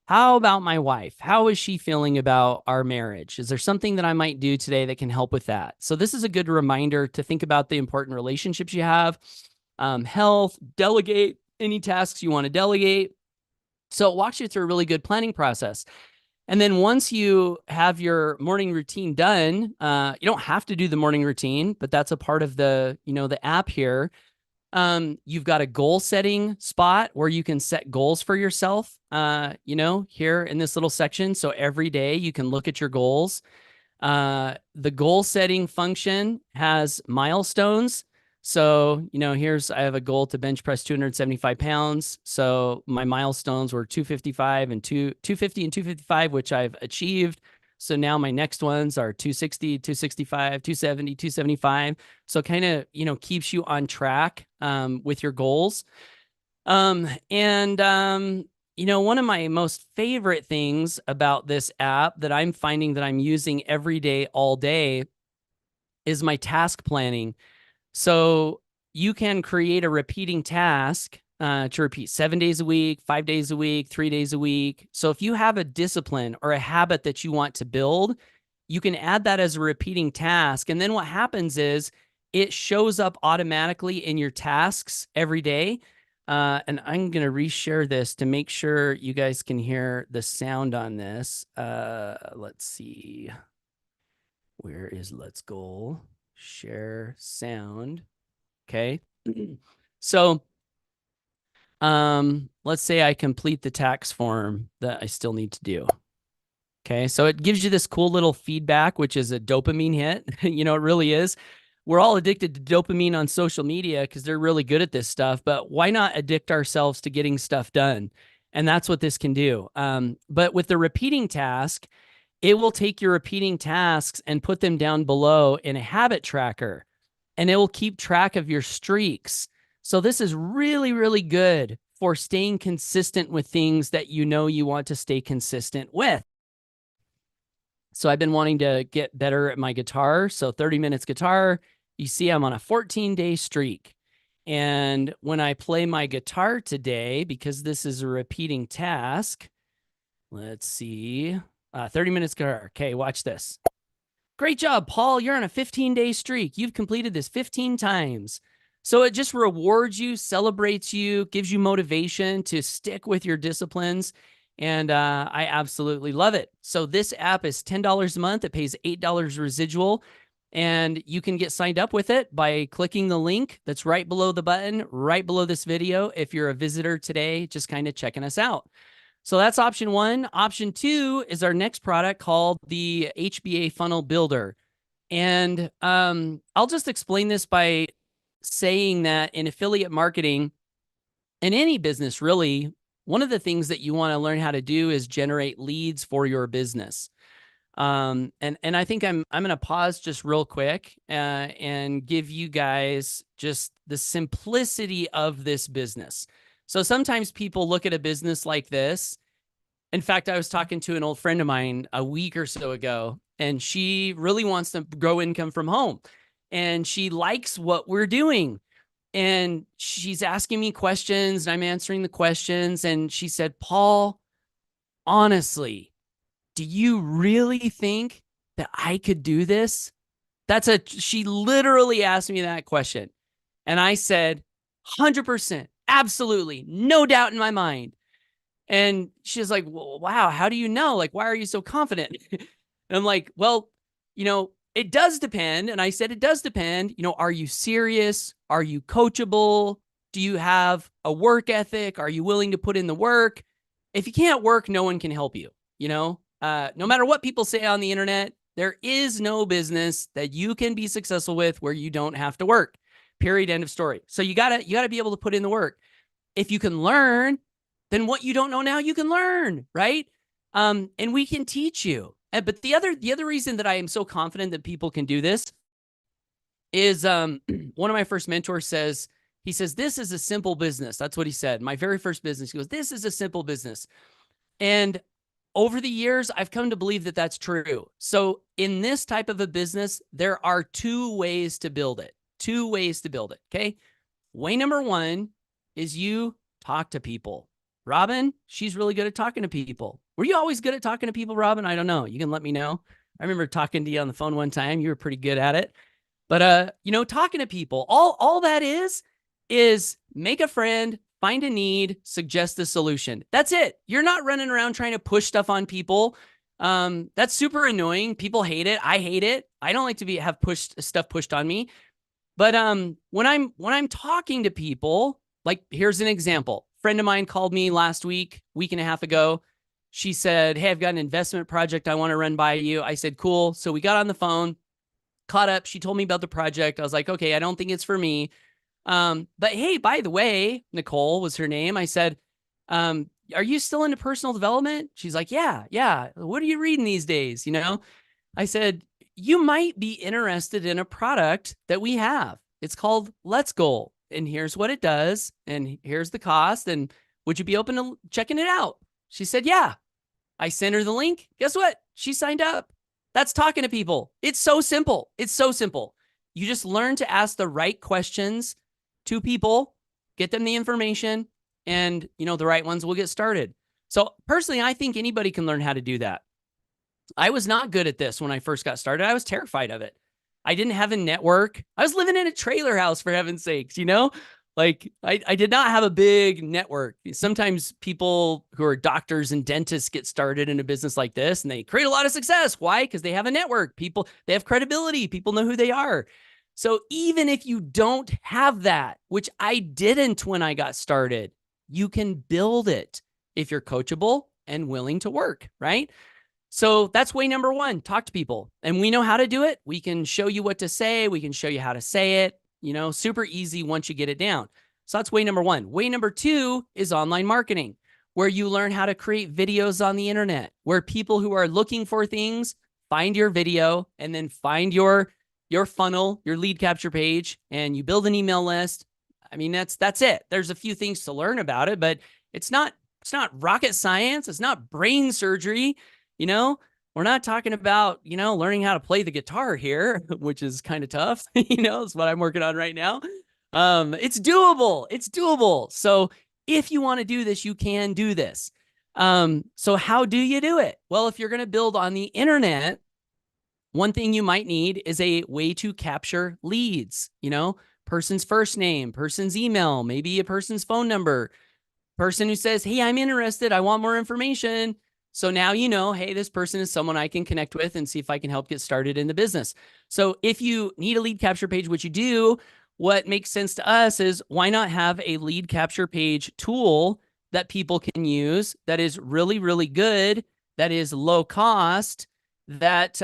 How about my wife? How is she feeling about our marriage? Is there something that I might do today that can help with that? So this is a good reminder to think about the important relationships you have, health, delegate any tasks you want to delegate. So it walks you through a really good planning process. And then once you have your morning routine done, you don't have to do the morning routine, but that's a part of the app here. You've got a goal setting spot where you can set goals for yourself, here in this little section. So every day you can look at your goals. The goal setting function has milestones. So, I have a goal to bench press 275 pounds. So my milestones were 255 and 250 and 255, which I've achieved. So now my next ones are 260, 265, 270, 275. So kind of, keeps you on track with your goals. One of my most favorite things about this app that I'm finding that I'm using every day, all day, is my task planning. So you can create a repeating task to repeat 7 days a week, 5 days a week, 3 days a week. So if you have a discipline or a habit that you want to build, you can add that as a repeating task. And then what happens is it shows up automatically in your tasks every day. And I'm going to reshare this to make sure you guys can hear the sound on this. Let's see. Where is Let's Go? Share sound. Okay. So, let's say I complete the tax form that I still need to do. Okay. So it gives you this cool little feedback, which is a dopamine hit. It really is. We're all addicted to dopamine on social media because they're really good at this stuff, but why not addict ourselves to getting stuff done? And that's what this can do. But with the repeating task, it will take your repeating tasks and put them down below in a habit tracker, and it will keep track of your streaks. So this is really, really good for staying consistent with things that you want to stay consistent with. So I've been wanting to get better at my guitar. So 30 minutes guitar, you see I'm on a 14-day streak. And when I play my guitar today, because this is a repeating task, let's see, 30 minutes guitar. Okay, watch this. Great job, Paul. You're on a 15-day streak. You've completed this 15 times. So it just rewards you, celebrates you, gives you motivation to stick with your disciplines. And I absolutely love it. So this app is $10 a month. It pays $8 residual. And you can get signed up with it by clicking the link that's right below the button, right below this video. If you're a visitor today, just kind of checking us out. So that's option 1. Option 2 is our next product called the HBA Funnel Builder. And I'll just explain this by saying that in affiliate marketing, in any business really, one of the things that you want to learn how to do is generate leads for your business. And I think I'm going to pause just real quick and give you guys just the simplicity of this business. So sometimes people look at a business like this. In fact, I was talking to an old friend of mine a week or so ago, and she really wants to grow income from home. And she likes what we're doing. And she's asking me questions, and I'm answering the questions. And she said, Paul, honestly, do you really think that I could do this? She literally asked me that question. And I said, 100%, absolutely, no doubt in my mind. And she's like, well, wow, how do you know? Like, why are you so confident? And I'm like, well, it does depend. And I said, it does depend. Are you serious? Are you coachable? Do you have a work ethic? Are you willing to put in the work? If you can't work, no one can help you. No matter what people say on the internet, there is no business that you can be successful with where you don't have to work. Period. End of story. So you gotta be able to put in the work. If you can learn, then what you don't know now, you can learn, right? And we can teach you. But the other reason that I am so confident that people can do this is one of my first mentors says, he says, this is a simple business. That's what he said. My very first business, he goes, this is a simple business. And over the years, I've come to believe that that's true. So in this type of a business, there are two ways to build it. Two ways to build it, okay? Way number one is you talk to people. Robin, she's really good at talking to people. Were you always good at talking to people, Robin? I don't know. You can let me know. I remember talking to you on the phone one time. You were pretty good at it. But talking to people, all that is make a friend, find a need, suggest a solution. That's it. You're not running around trying to push stuff on people. That's super annoying. People hate it. I hate it. I don't like to have stuff pushed on me. But when I'm talking to people, like here's an example. A friend of mine called me last week and a half ago. She said, hey, I've got an investment project I want to run by you. I said, cool. So we got on the phone, caught up. She told me about the project. I was like, okay, I don't think it's for me. But hey, by the way, Nicole was her name. I said, are you still into personal development? She's like, yeah. What are you reading these days? I said, you might be interested in a product that we have. It's called Let's Goal. And here's what it does. And here's the cost. And would you be open to checking it out? She said, yeah. I sent her the link. Guess what? She signed up. That's talking to people. It's so simple. It's so simple. You just learn to ask the right questions to people, get them the information, and the right ones will get started. So personally, I think anybody can learn how to do that. I was not good at this when I first got started. I was terrified of it. I didn't have a network. I was living in a trailer house, for heaven's sakes, Like I did not have a big network. Sometimes people who are doctors and dentists get started in a business like this and they create a lot of success. Why? Because they have a network. They have credibility. People know who they are. So even if you don't have that, which I didn't when I got started, you can build it if you're coachable and willing to work, right? So that's way number one, talk to people. And we know how to do it. We can show you what to say. We can show you how to say it, super easy once you get it down. So that's way number one. Way number two is online marketing, where you learn how to create videos on the internet, where people who are looking for things find your video and then find your funnel, your lead capture page, and you build an email list. I mean, that's it. There's a few things to learn about it, but it's not rocket science. It's not brain surgery. We're not talking about, learning how to play the guitar here, which is kind of tough. It's what I'm working on right now. It's doable. It's doable. So if you want to do this, you can do this. So how do you do it? Well, if you're going to build on the internet, one thing you might need is a way to capture leads, person's first name, person's email, maybe a person's phone number, person who says, hey, I'm interested. I want more information. So now hey, this person is someone I can connect with and see if I can help get started in the business. So if you need a lead capture page, which you do, what makes sense to us is why not have a lead capture page tool that people can use that is really, really good, that is low cost, that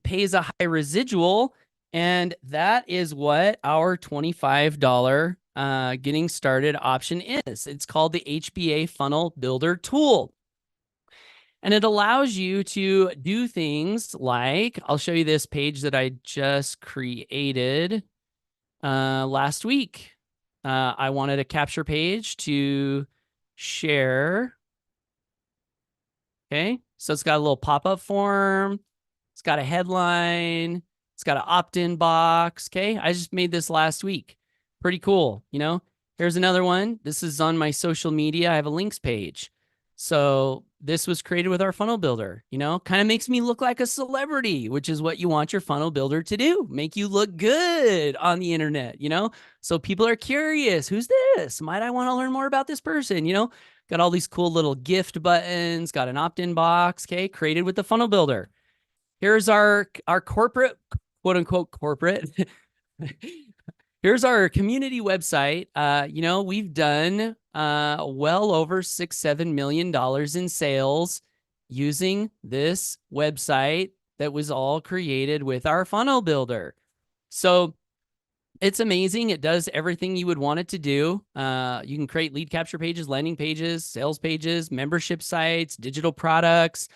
pays a high residual. And that is what our $25 getting started option is. It's called the HBA Funnel Builder Tool. And it allows you to do things like, I'll show you this page that I just created last week. I wanted a capture page to share. Okay, so it's got a little pop-up form. It's got a headline. It's got an opt-in box. Okay, I just made this last week. Pretty cool, Here's another one. This is on my social media. I have a links page. So this was created with our funnel builder, kind of makes me look like a celebrity, which is what you want your funnel builder to do. Make you look good on the internet, so people are curious. Who's this? Might I want to learn more about this person? Got all these cool little gift buttons, got an opt-in box, okay, created with the funnel builder. Here's our corporate quote unquote corporate. Here's our community website. We've done well over $6-7 million in sales using this website that was all created with our funnel builder. So it's amazing. It does everything you would want it to do. You can create lead capture pages, landing pages, sales pages, membership sites, digital products,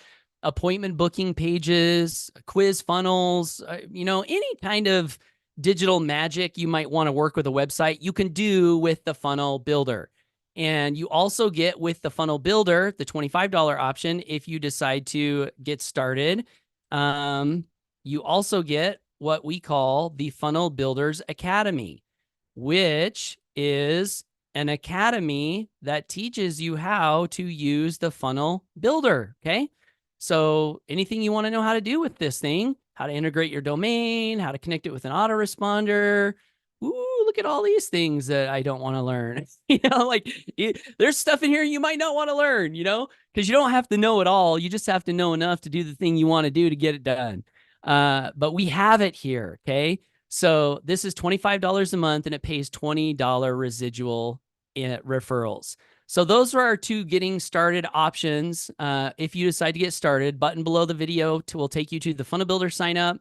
appointment booking pages, quiz funnels, any kind of digital magic you might want to work with a website, you can do with the funnel builder. And you also get with the funnel builder, the $25 option, if you decide to get started. You also get what we call the Funnel Builders Academy, which is an academy that teaches you how to use the funnel builder. Okay. So anything you want to know how to do with this thing, how to integrate your domain, how to connect it with an autoresponder. Ooh, look at all these things that I don't want to learn. There's stuff in here you might not want to learn, because you don't have to know it all. You just have to know enough to do the thing you want to do to get it done. But we have it here. Okay. So this is $25 a month and it pays $20 residual in referrals. So those are our two getting started options. If you decide to get started, button below the video will take you to the Funnel Builder sign up.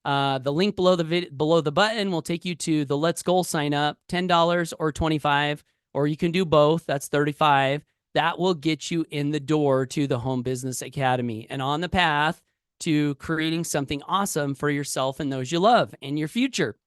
The link below the button will take you to the Let's Goal sign up, $10 or $25, or you can do both. That's $35. That will get you in the door to the Home Business Academy and on the path to creating something awesome for yourself and those you love in your future.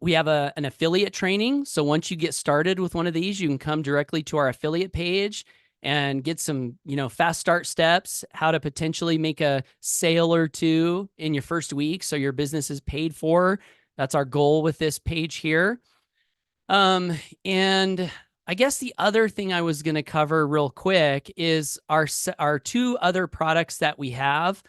We have an affiliate training. So once you get started with one of these, you can come directly to our affiliate page and get some, fast start steps, how to potentially make a sale or two in your first week so your business is paid for. That's our goal with this page here. And I guess the other thing I was going to cover real quick is our two other products that we have.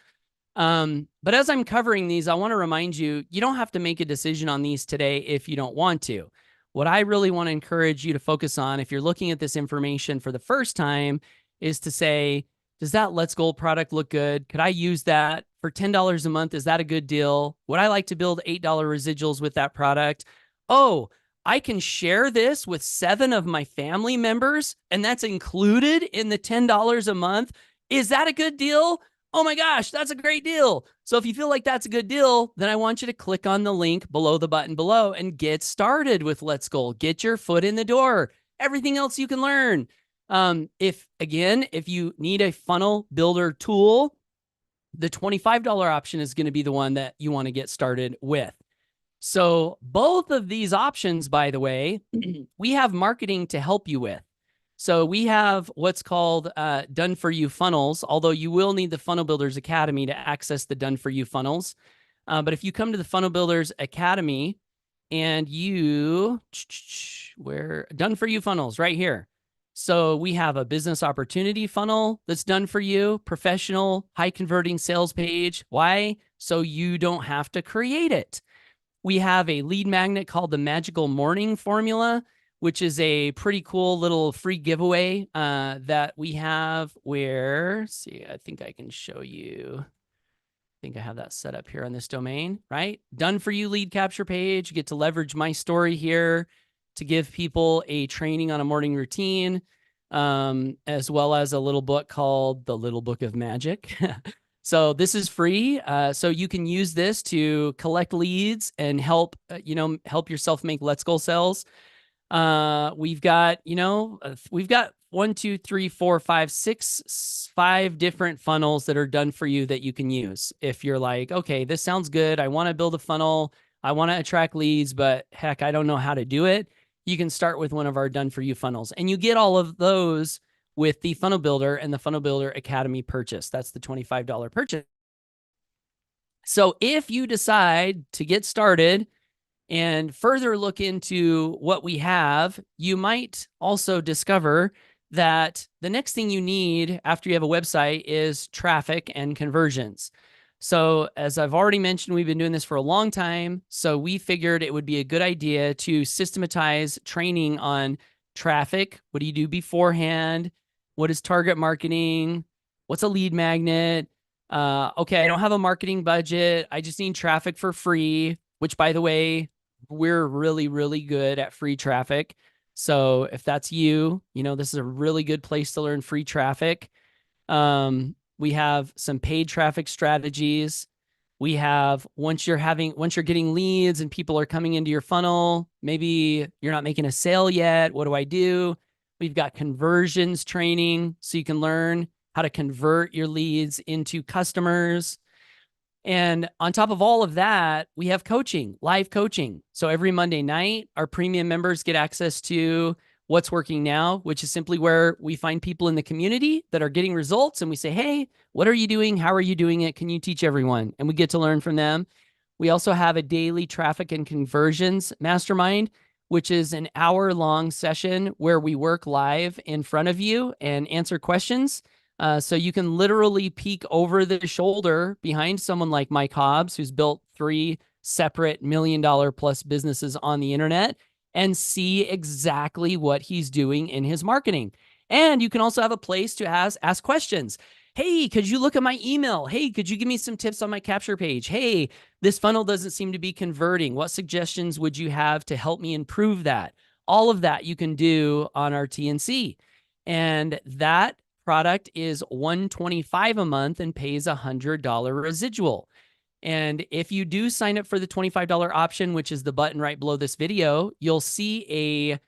But as I'm covering these, I want to remind you, you don't have to make a decision on these today if you don't want to. What I really want to encourage you to focus on, if you're looking at this information for the first time, is to say, does that Let's Goal product look good? Could I use that for $10 a month? Is that a good deal? Would I like to build $8 residuals with that product? Oh, I can share this with 7 of my family members, and that's included in the $10 a month. Is that a good deal? Oh my gosh, that's a great deal. So if you feel like that's a good deal, then I want you to click on the link below the button below and get started with Let's Goal. Get your foot in the door. Everything else you can learn. If you need a funnel builder tool, the $25 option is going to be the one that you want to get started with. So both of these options, by the way, we have marketing to help you with. So we have what's called Done For You funnels, although you will need the Funnel Builders Academy to access the Done For You funnels. But if you come to the Funnel Builders Academy and Done For You funnels right here. So we have a business opportunity funnel that's done for you, professional, high converting sales page. Why? So you don't have to create it. We have a lead magnet called the Magical Morning Formula, which is a pretty cool little free giveaway that we have where, I think I can show you. I think I have that set up here on this domain, right? Done For You lead capture page. You get to leverage my story here to give people a training on a morning routine, as well as a little book called The Little Book of Magic. So this is free. So you can use this to collect leads and help yourself make Let's Goal sales. We've got 5 different funnels that are done for you that you can use. If you're like, okay, this sounds good. I want to build a funnel. I want to attract leads, but heck, I don't know how to do it. You can start with one of our Done For You funnels, and you get all of those with the Funnel Builder and the Funnel Builder Academy purchase. That's the $25 purchase. So if you decide to get started and further look into what we have, you might also discover that the next thing you need after you have a website is traffic and conversions. So as I've already mentioned, we've been doing this for a long time. So we figured it would be a good idea to systematize training on traffic. What do you do beforehand? What is target marketing? What's a lead magnet? Okay, I don't have a marketing budget. I just need traffic for free, which by the way, we're really, really good at free traffic. So if that's you, this is a really good place to learn free traffic. We have some paid traffic strategies. We have once you're getting leads and people are coming into your funnel, maybe you're not making a sale yet. What do I do? We've got conversions training so you can learn how to convert your leads into customers. And on top of all of that, we have coaching, live coaching. So every Monday night, our premium members get access to What's Working Now, which is simply where we find people in the community that are getting results and we say, hey, what are you doing? How are you doing it? Can you teach everyone? And we get to learn from them. We also have a daily traffic and conversions mastermind, which is an hour-long session where we work live in front of you and answer questions. So you can literally peek over the shoulder behind someone like Mike Hobbs, who's built 3 separate $1 million plus businesses on the internet, and see exactly what he's doing in his marketing. And you can also have a place to ask questions. Hey, could you look at my email? Hey, could you give me some tips on my capture page? Hey, this funnel doesn't seem to be converting. What suggestions would you have to help me improve that? All of that you can do on our TNC. And that product is $125 a month and pays $100 residual. And if you do sign up for the $25 option, which is the button right below this video, you'll see a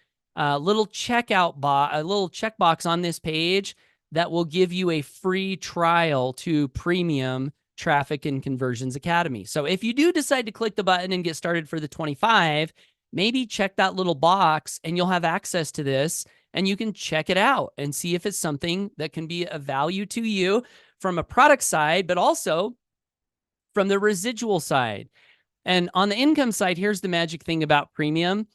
little a little checkbox on this page that will give you a free trial to Premium Traffic and Conversions Academy. So if you do decide to click the button and get started for the 25, maybe check that little box and you'll have access to this and you can check it out and see if it's something that can be of value to you from a product side, but also from the residual side. And on the income side, here's the magic thing about Premium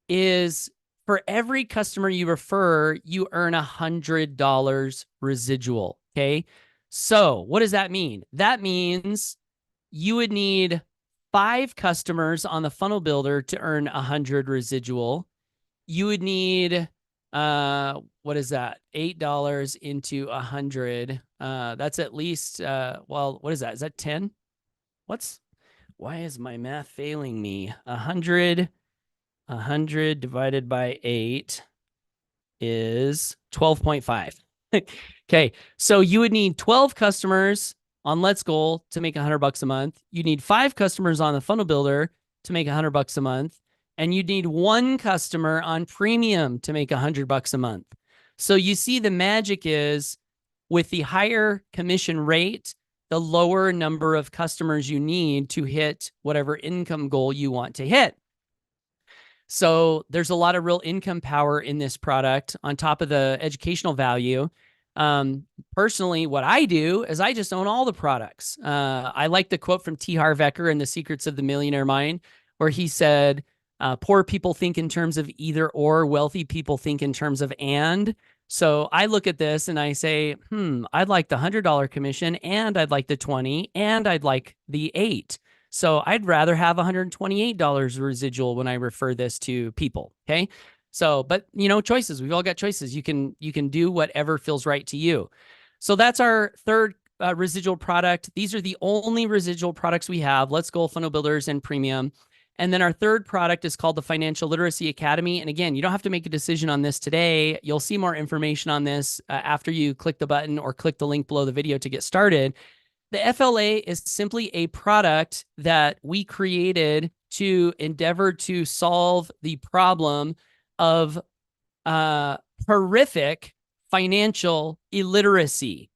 is for every customer you refer, you earn $100 residual, okay? So what does that mean? That means you would need 5 customers on the funnel builder to earn 100 residual. You would need, what is that? $8 into 100. That's at least, well, what is that? Is that 10? Why is my math failing me? 100 divided by 8 is 12.5. Okay, so you would need 12 customers on Let's Goal to make $100 a month. You need 5 customers on the funnel builder to make $100 a month. And you'd need 1 customer on Premium to make $100 a month. So you see the magic is with the higher commission rate, the lower number of customers you need to hit whatever income goal you want to hit. So there's a lot of real income power in this product on top of the educational value. Personally, what I do is I just own all the products. I like the quote from T. Harv Eker in The Secrets of the Millionaire Mind, where he said, poor people think in terms of either or, wealthy people think in terms of and. So I look at this and I say, I'd like the $100 commission and I'd like the 20 and I'd like the 8. So I'd rather have $128 residual when I refer this to people. Okay. So, but choices, we've all got choices. You can do whatever feels right to you. So that's our third residual product. These are the only residual products we have. Let's Go, Funnel Builders, and Premium. And then our third product is called the Financial Literacy Academy. And again, you don't have to make a decision on this today. You'll see more information on this after you click the button or click the link below the video to get started. The FLA is simply a product that we created to endeavor to solve the problem of horrific financial illiteracy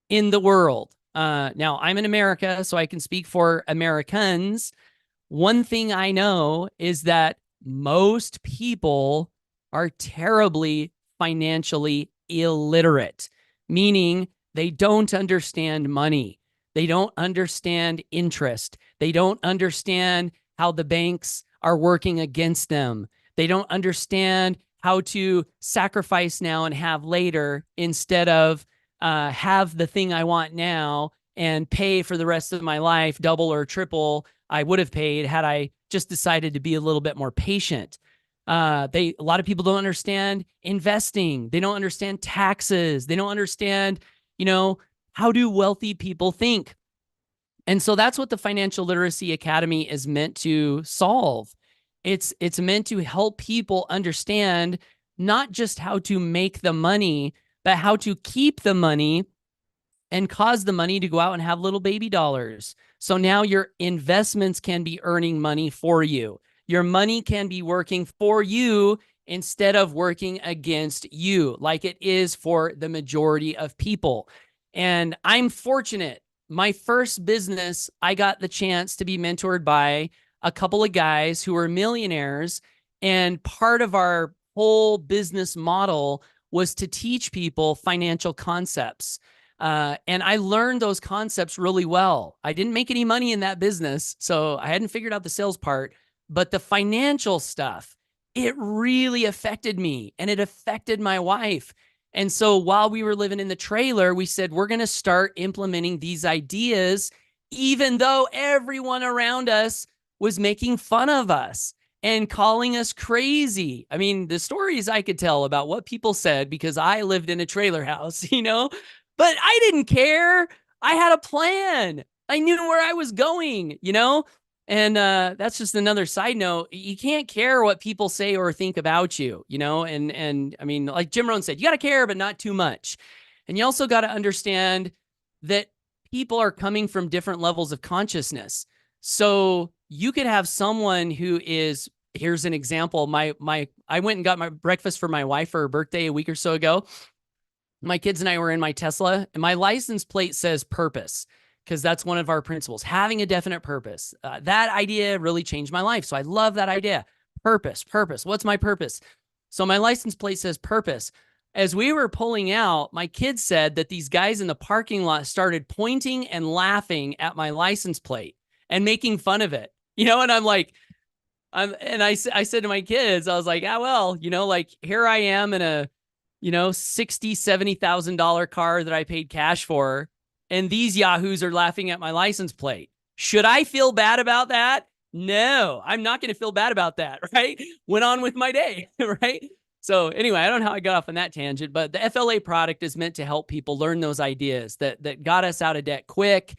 in the world. Now, I'm in America, so I can speak for Americans. One thing I know is that most people are terribly financially illiterate, meaning they don't understand money. They don't understand interest. They don't understand how the banks are working against them. They don't understand how to sacrifice now and have later instead of have the thing I want now and pay for the rest of my life double or triple I would have paid had I just decided to be a little bit more patient. A lot of people don't understand investing. They don't understand taxes. They don't understand, How do wealthy people think? And so that's what the Financial Literacy Academy is meant to solve. It's meant to help people understand not just how to make the money, but how to keep the money and cause the money to go out and have little baby dollars. So now your investments can be earning money for you. Your money can be working for you instead of working against you, like it is for the majority of people. And I'm fortunate. My first business, I got the chance to be mentored by a couple of guys who were millionaires. And part of our whole business model was to teach people financial concepts. And I learned those concepts really well. I didn't make any money in that business, so I hadn't figured out the sales part, but the financial stuff, it really affected me and it affected my wife. And so while we were living in the trailer, we said, we're going to start implementing these ideas, even though everyone around us was making fun of us and calling us crazy. I mean, the stories I could tell about what people said because I lived in a trailer house, but I didn't care. I had a plan. I knew where I was going, And that's just another side note. You can't care what people say or think about you, And I mean, like Jim Rohn said, you got to care, but not too much. And you also got to understand that people are coming from different levels of consciousness. So you could have someone who is, here's an example. I went and got my breakfast for my wife for her birthday a week or so ago. My kids and I were in my Tesla, and my license plate says purpose, because that's one of our principles, having a definite purpose. That idea really changed my life. So I love that idea. Purpose. What's my purpose? So my license plate says purpose. As we were pulling out, my kids said that these guys in the parking lot started pointing and laughing at my license plate and making fun of it. And I'm like, I said to my kids, I was like, well, like here I am in a $60,000, $70,000 car that I paid cash for. And these yahoos are laughing at my license plate. Should I feel bad about that? No, I'm not going to feel bad about that. Right. Went on with my day. Right. So anyway, I don't know how I got off on that tangent, but the FLA product is meant to help people learn those ideas that got us out of debt quick,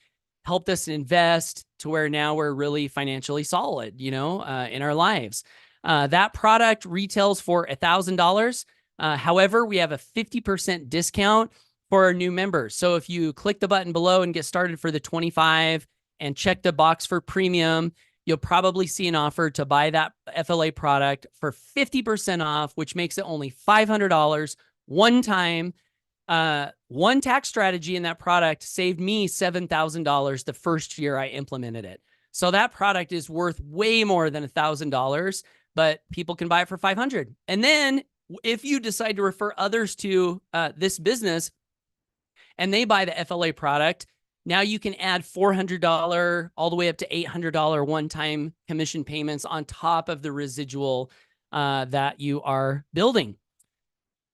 helped us invest to where now we're really financially solid, in our lives. That product retails for $1,000. However, we have a 50% discount for our new members. So if you click the button below and get started for the 25 and check the box for premium, you'll probably see an offer to buy that FLA product for 50% off, which makes it only $500 one time. One tax strategy in that product saved me $7,000 the first year I implemented it. So that product is worth way more than $1,000, but people can buy it for $500. And then if you decide to refer others to this business and they buy the FLA product, now you can add $400 all the way up to $800 one-time commission payments on top of the residual that you are building.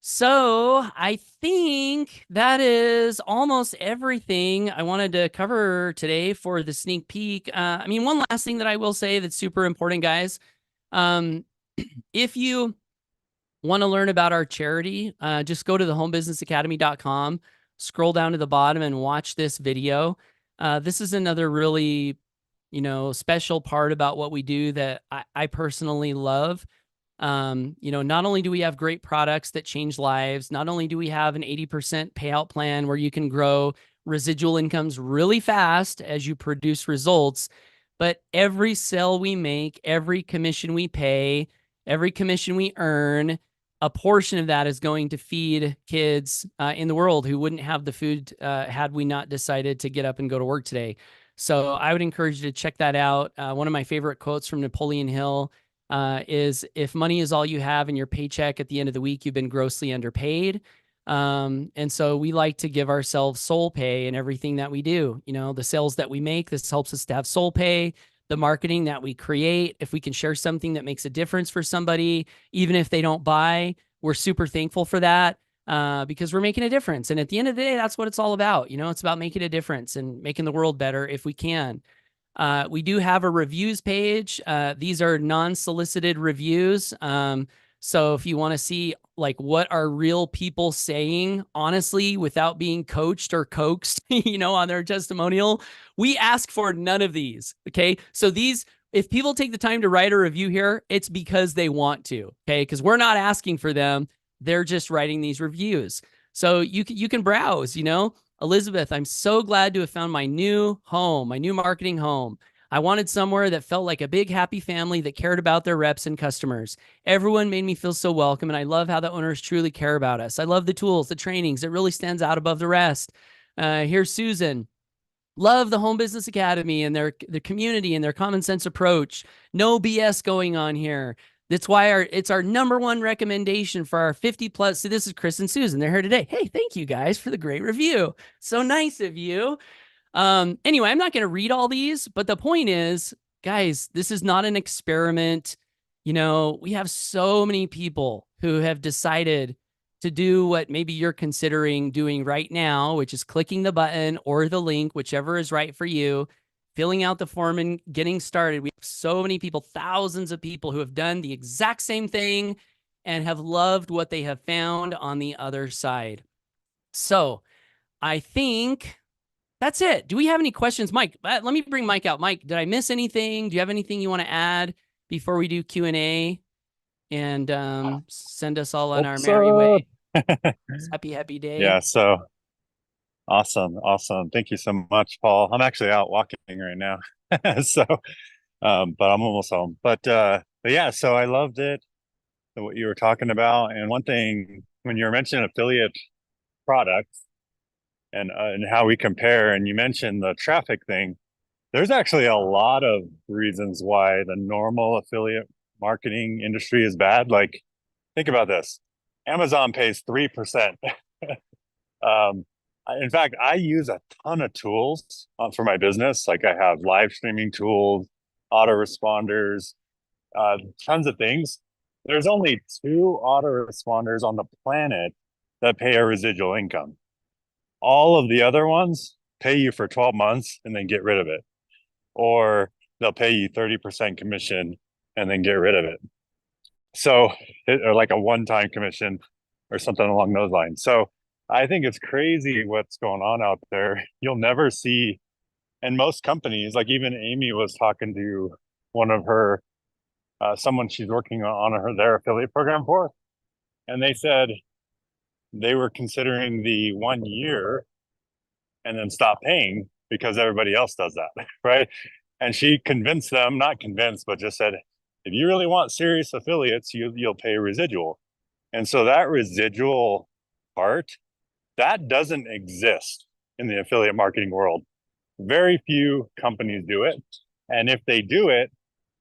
So I think that is almost everything I wanted to cover today for the sneak peek. One last thing that I will say that's super important, guys. If you want to learn about our charity, just go to the homebusinessacademy.com, scroll down to the bottom and watch this video. This is another really, special part about what we do that I personally love. Not only do we have great products that change lives, not only do we have an 80% payout plan where you can grow residual incomes really fast as you produce results, but every sale we make, every commission we pay, every commission we earn, a portion of that is going to feed kids in the world who wouldn't have the food had we not decided to get up and go to work today. So I would encourage you to check that out. One of my favorite quotes from Napoleon Hill is, if money is all you have in your paycheck at the end of the week, you've been grossly underpaid. And so we like to give ourselves soul pay in everything that we do. The sales that we make, this helps us to have soul pay. The marketing that we create, if we can share something that makes a difference for somebody, even if they don't buy, we're super thankful for that because we're making a difference. And at the end of the day, that's what it's all about. It's about making a difference and making the world better if we can. We do have a reviews page. These are non-solicited reviews. So if you want to see like what are real people saying honestly without being coached or coaxed, on their testimonial, we ask for none of these. Okay. So if people take the time to write a review here, it's because they want to. Okay. Because we're not asking for them. They're just writing these reviews. So you can browse, Elizabeth, I'm so glad to have found my new home, my new marketing home. I wanted somewhere that felt like a big, happy family that cared about their reps and customers. Everyone made me feel so welcome, and I love how the owners truly care about us. I love the tools, the trainings. It really stands out above the rest. Here's Susan. Love the Home Business Academy and their community and their common sense approach. No BS going on here. That's why it's our number one recommendation for our 50 plus. So this is Chris and Susan. They're here today. Hey, thank you guys for the great review. So nice of you. Anyway, I'm not going to read all these, but the point is, guys, this is not an experiment. We have so many people who have decided to do what maybe you're considering doing right now, which is clicking the button or the link, whichever is right for you, filling out the form and getting started. We have so many people, thousands of people who have done the exact same thing and have loved what they have found on the other side. So I think that's it. Do we have any questions? Mike, let me bring Mike out. Mike, did I miss anything? Do you have anything you want to add before we do Q&A and send us all on our merry way? Happy day. Yeah, so awesome. Thank you so much, Paul. I'm actually out walking right now. So but I'm almost home. But yeah, so I loved it, what you were talking about. And one thing, when you were mentioning affiliate products and how we compare, and you mentioned the traffic thing, there's actually a lot of reasons why the normal affiliate marketing industry is bad. Like, think about this. Amazon pays 3%. In fact, I use a ton of tools for my business. Like, I have live streaming tools, autoresponders, tons of things. There's only 2 autoresponders on the planet that pay a residual income. All of the other ones pay you for 12 months and then get rid of it. Or they'll pay you 30% commission and then get rid of it. So, or like a one-time commission or something along those lines. So I think it's crazy what's going on out there. You'll never see, and most companies, like even Amy was talking to one of her, someone she's working on their affiliate program for, and they said they were considering the 1 year and then stop paying because everybody else does that, right? And she convinced them, not convinced, but just said, if you really want serious affiliates, you'll pay residual. And so that residual part, that doesn't exist in the affiliate marketing world. Very few companies do it. And if they do it,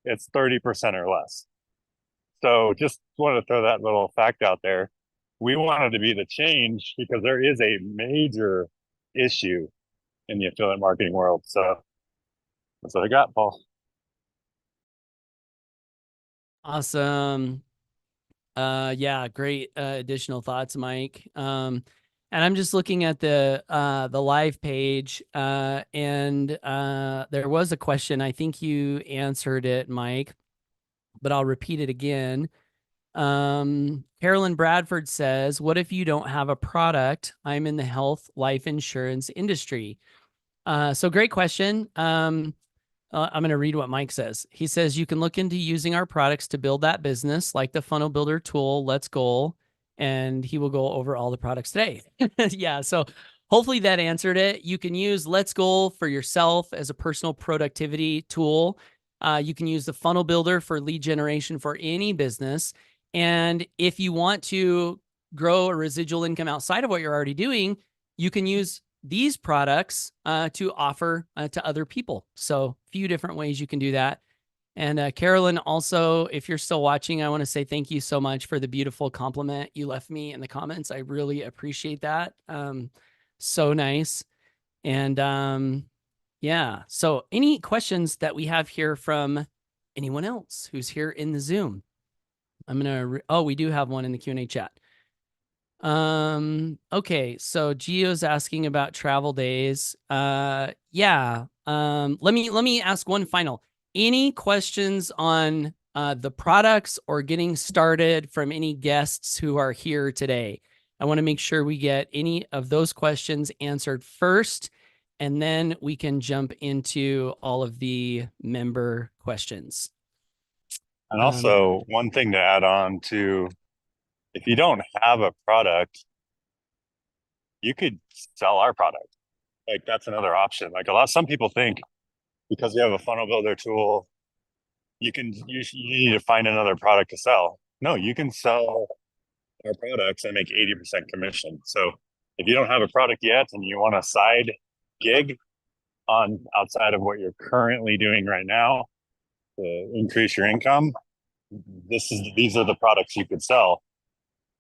it's 30% or less. So just wanted to throw that little fact out there. We wanted to be the change because there is a major issue in the affiliate marketing world. So that's what I got, Paul. Awesome. Yeah, great additional thoughts, Mike. And I'm just looking at the live page, and there was a question. I think you answered it, Mike, but I'll repeat it again. Carolyn Bradford says, what if you don't have a product? I'm in the health life insurance industry. So great question. I'm going to read what Mike says. He says, you can look into using our products to build that business, like the funnel builder tool, Let's Goal. And he will go over all the products today. Yeah. So hopefully that answered it. You can use Let's Goal for yourself as a personal productivity tool. You can use the funnel builder for lead generation for any business. And if you want to grow a residual income outside of what you're already doing, you can use these products to offer to other people. So a few different ways you can do that. And Carolyn, also, if you're still watching, I want to say thank you so much for the beautiful compliment you left me in the comments. I really appreciate that. So nice. And yeah, so any questions that we have here from anyone else who's here in the Zoom? I'm going to, we do have one in the Q&A chat. Okay, so Gio's asking about travel days. Yeah. Let me ask one final. Any questions on the products or getting started from any guests who are here today. I want to make sure we get any of those questions answered first, and then we can jump into all of the member questions. And also, one thing to add on to, if you don't have a product, you could sell our product. Like that's another option. Like some people think because you have a funnel builder tool, you need to find another product to sell. No, you can sell our products and make 80% commission. So if you don't have a product yet and you want a side gig on outside of what you're currently doing right now to increase your income, these are the products you could sell,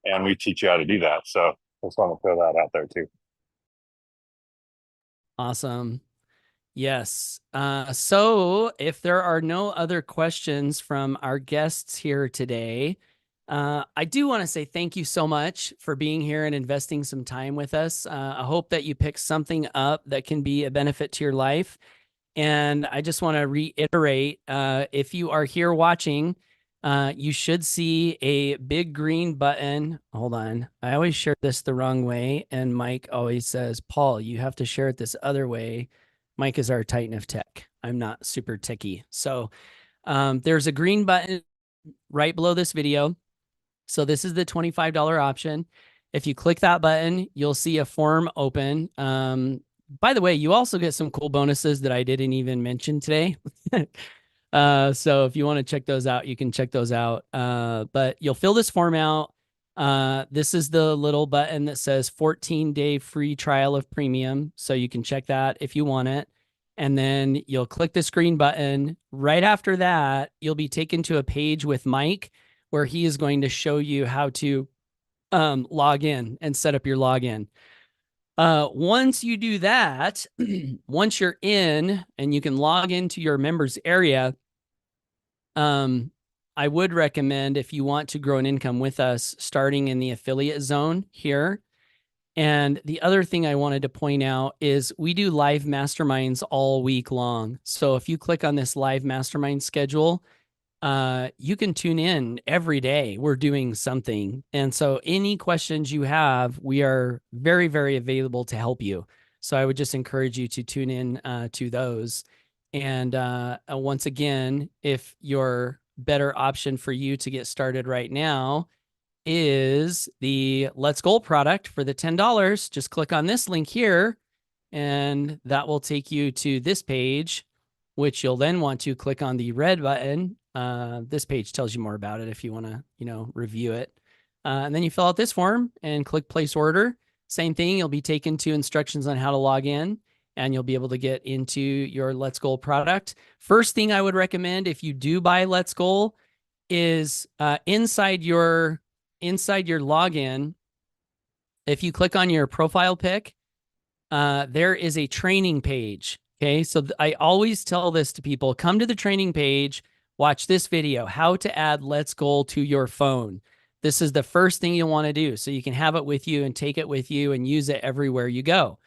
and we teach you how to do that. So I just want to throw that out there too. Awesome. Yes. So if there are no other questions from our guests here today, I do want to say thank you so much for being here and investing some time with us. I hope that you pick something up that can be a benefit to your life. And I just want to reiterate, if you are here watching, you should see a big green button. Hold on. I always share this the wrong way. And Mike always says, Paul, you have to share it this other way. Mike is our Titan of tech. I'm not super techie. So there's a green button right below this video. So this is the $25 option. If you click that button, you'll see a form open. By the way, you also get some cool bonuses that I didn't even mention today. So if you want to check those out, you can check those out. But you'll fill this form out. This is the little button that says 14-day free trial of premium. So you can check that if you want it. And then you'll click this green button. Right after that, you'll be taken to a page with Mike where he is going to show you how to log in and set up your login. Once you do that, once you're in and you can log into your members area, I would recommend, if you want to grow an income with us, starting in the affiliate zone here. And the other thing I wanted to point out is we do live masterminds all week long. So if you click on this live mastermind schedule, you can tune in every day. We're doing something. And so any questions you have, we are very, very available to help you. So I would just encourage you to tune in to those. And once again, if your better option for you to get started right now is the Let's Goal product for the $10, just click on this link here, and that will take you to this page, which you'll then want to click on the red button. This page tells you more about it if you want to, review it. And then you fill out this form and click place order. Same thing, you'll be taken to instructions on how to log in, and you'll be able to get into your Let's Goal product. First thing I would recommend if you do buy Let's Goal is inside your login, if you click on your profile pic, there is a training page. Okay, so I always tell this to people: come to the training page, watch this video, how to add Let's Goal to your phone. This is the first thing you'll want to do so you can have it with you and take it with you and use it everywhere you go.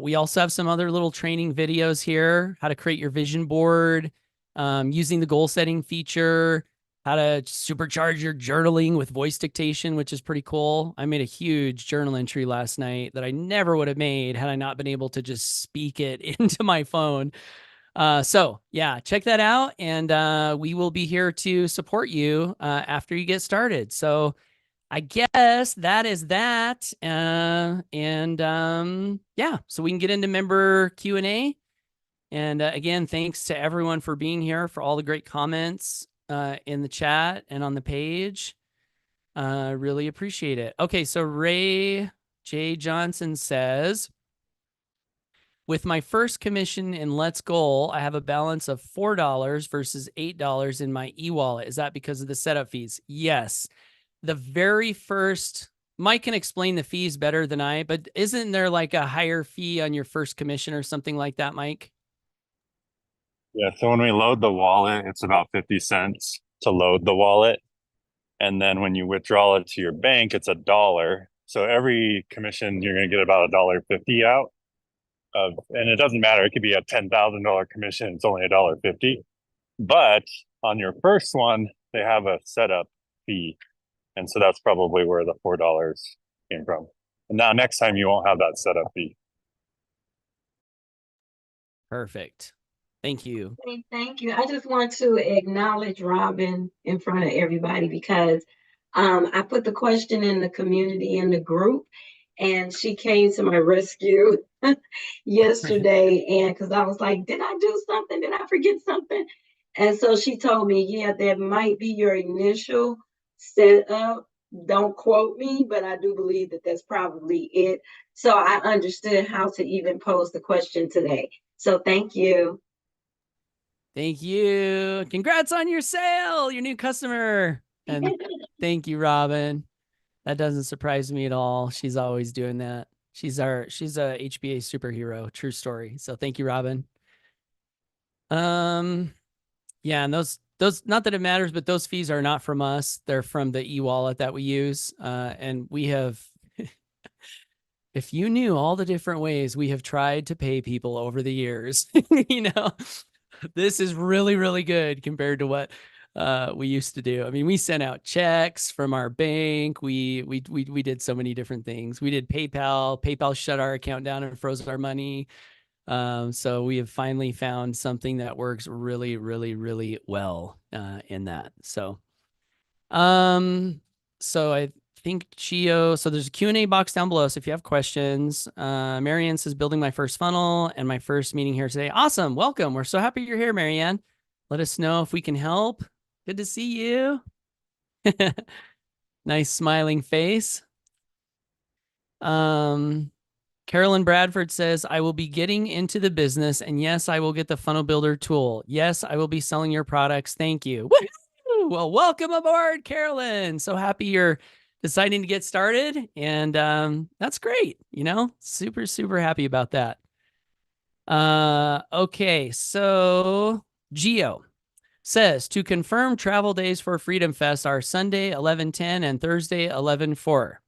We also have some other little training videos here: how to create your vision board, using the goal setting feature, how to supercharge your journaling with voice dictation, which is pretty cool. I made a huge journal entry last night that I never would have made had I not been able to just speak it into my phone. So yeah, check that out. And we will be here to support you after you get started. So I guess that is that. Yeah, so we can get into member Q&A. And again, thanks to everyone for being here, for all the great comments in the chat and on the page. Really appreciate it. Okay, so Ray J. Johnson says, with my first commission in Let's Goal, I have a balance of $4 versus $8 in my e-wallet. Is that because of the setup fees? Yes. The very first, Mike can explain the fees better than I, but isn't there like a higher fee on your first commission or something like that, Mike? Yeah, so when we load the wallet, it's about 50 cents to load the wallet. And then when you withdraw it to your bank, it's $1. So every commission, you're going to get about $1.50 out. And it doesn't matter. It could be a $10,000 commission. It's only $1.50. But on your first one, they have a setup fee. And so that's probably where the $4 came from. And now next time you won't have that setup fee. Perfect. Thank you. Hey, thank you. I just want to acknowledge Robin in front of everybody because I put the question in the community in the group, and she came to my rescue yesterday. And because I was like, did I do something? Did I forget something? And so she told me, yeah, that might be your initial setup. Don't quote me, but I do believe that that's probably it. So I understood how to even pose the question today. So thank you. Thank you. Congrats on your sale, your new customer. And thank you, Robin. That doesn't surprise me at all. She's always doing that. She's a HBA superhero, true story. So thank you, Robin. Yeah, and those not that it matters, but those fees are not from us. They're from the e-wallet that we use. And we have if you knew all the different ways we have tried to pay people over the years, you know, this is really, really good compared to what we used to do. I mean, we sent out checks from our bank. We did so many different things. We did PayPal. PayPal shut our account down and froze our money. So we have finally found something that works really, really, really well in that. So I think Chio, so there's a Q&A box down below. So if you have questions, Marianne says building my first funnel and my first meeting here today. Awesome. Welcome. We're so happy you're here, Marianne. Let us know if we can help. Good to see you. Nice smiling face. Carolyn Bradford says, I will be getting into the business, and yes, I will get the funnel builder tool. Yes, I will be selling your products. Thank you. Woo-hoo! Well, welcome aboard, Carolyn. So happy you're deciding to get started. And that's great. You know, super, super happy about that. Okay, so Geo says to confirm travel days for Freedom Fest are Sunday 11:10 and Thursday 11:4.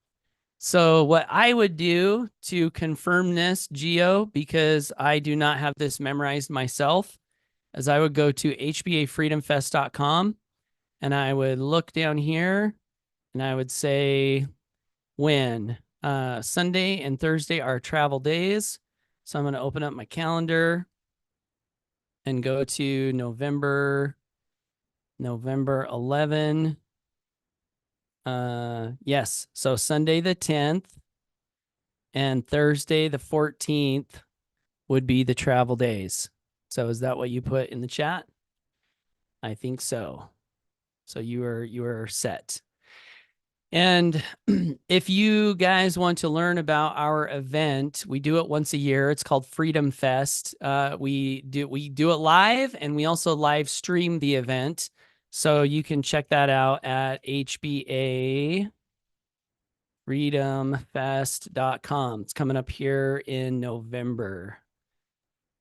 So what I would do to confirm this, Geo, because I do not have this memorized myself, is I would go to hbafreedomfest.com and I would look down here and I would say when Sunday and Thursday are travel days. So I'm going to open up my calendar and go to November 11. Yes. So Sunday the 10th and Thursday the 14th would be the travel days. So is that what you put in the chat? I think so. So you are set. And if you guys want to learn about our event, we do it once a year. It's called Freedom Fest. We do it live, and we also live stream the event. So you can check that out at hbafreedomfest.com. It's coming up here in November.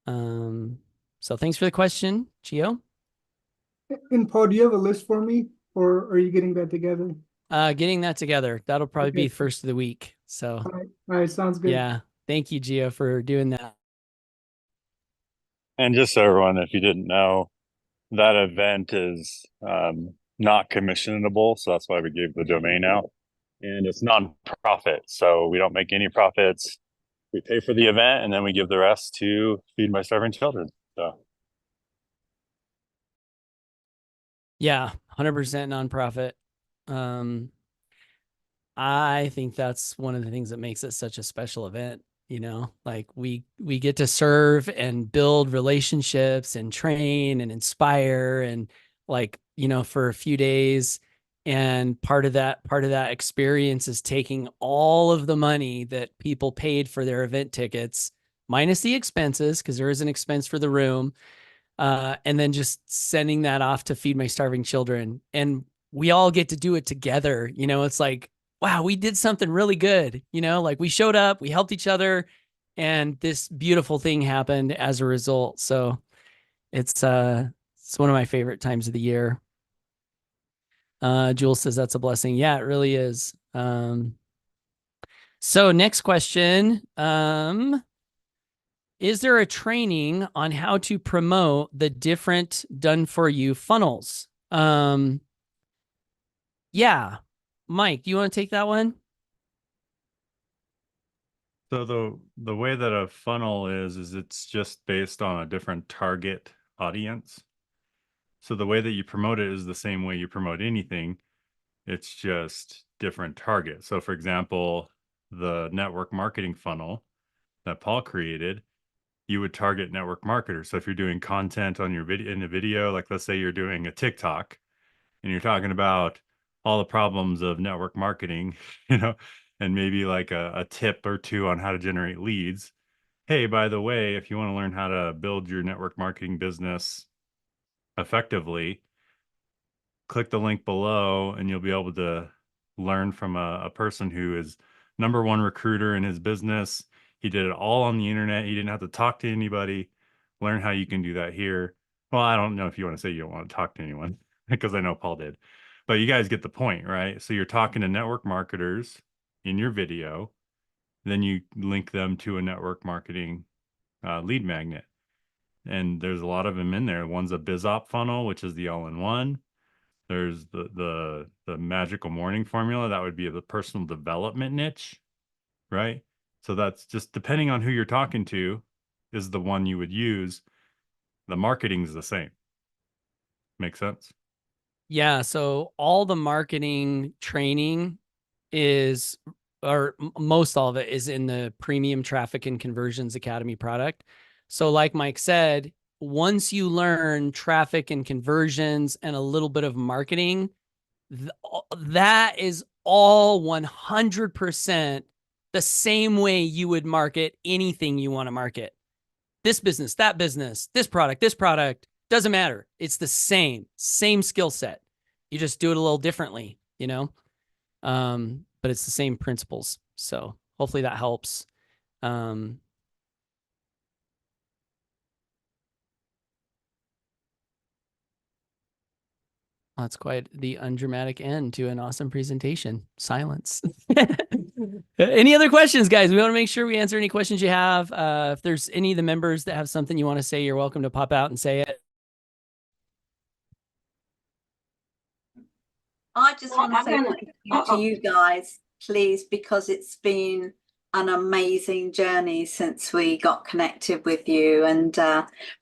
So thanks for the question, Gio. And Paul, do you have a list for me, or are you getting that together? Getting that together. That'll probably Okay. be first of the week. So All right, sounds good. yeah. Thank you, Gio, for doing that. And just so everyone, if you didn't know, that event is not commissionable. So that's why we gave the domain out. And it's non-profit. So we don't make any profits. We pay for the event and then we give the rest to Feed My Starving Children. So Yeah, 100% nonprofit. I think that's one of the things that makes it such a special event. You know, like we get to serve and build relationships and train and inspire and like, you know, for a few days. And part of that experience is taking all of the money that people paid for their event tickets, minus the expenses, because there is an expense for the room. And then just sending that off to Feed My Starving Children. And we all get to do it together. You know, it's like, wow, we did something really good. You know, like we showed up, we helped each other, and this beautiful thing happened as a result. So it's one of my favorite times of the year. Jules says that's a blessing. Yeah, it really is. So next question. is there a training on how to promote the different done for you funnels? Yeah. Mike, do you want to take that one? So the way that a funnel is it's just based on a different target audience. So the way that you promote it is the same way you promote anything. It's just different target. So for example, the network marketing funnel that Paul created, you would target network marketers. So if you're doing content on your video in a video, like let's say you're doing a TikTok and you're talking about all the problems of network marketing, and maybe like a tip or two on how to generate leads. Hey, by the way, if you want to learn how to build your network marketing business effectively, click the link below and you'll be able to learn from a person who is #1 recruiter in his business. He did it all on the internet. He didn't have to talk to anybody. Learn how you can do that here. Well, I don't know if you want to say you don't want to talk to anyone because I know Paul did, but you guys get the point, right? So you're talking to network marketers in your video, then you link them to a network marketing lead magnet. And there's a lot of them in there. One's a BizOp funnel, which is the all-in-one. There's the magical morning formula. That would be the personal development niche, right? So that's just depending on who you're talking to is the one you would use. The marketing's the same. Make sense? Yeah. So all the marketing training is, or most all of it is in the Premium Traffic and Conversions Academy product. So like Mike said, once you learn traffic and conversions and a little bit of marketing, that is all 100% the same way you would market anything you want to market. This business, that business, this product, doesn't matter. It's the same skill set. You just do it a little differently, but it's the same principles. So hopefully that helps. That's quite the undramatic end to an awesome presentation. Silence. Any other questions, guys? We want to make sure we answer any questions you have. If there's any of the members that have something you want to say, you're welcome to pop out and say it. I just want to say thank you to you guys, please, because it's been an amazing journey since we got connected with you. And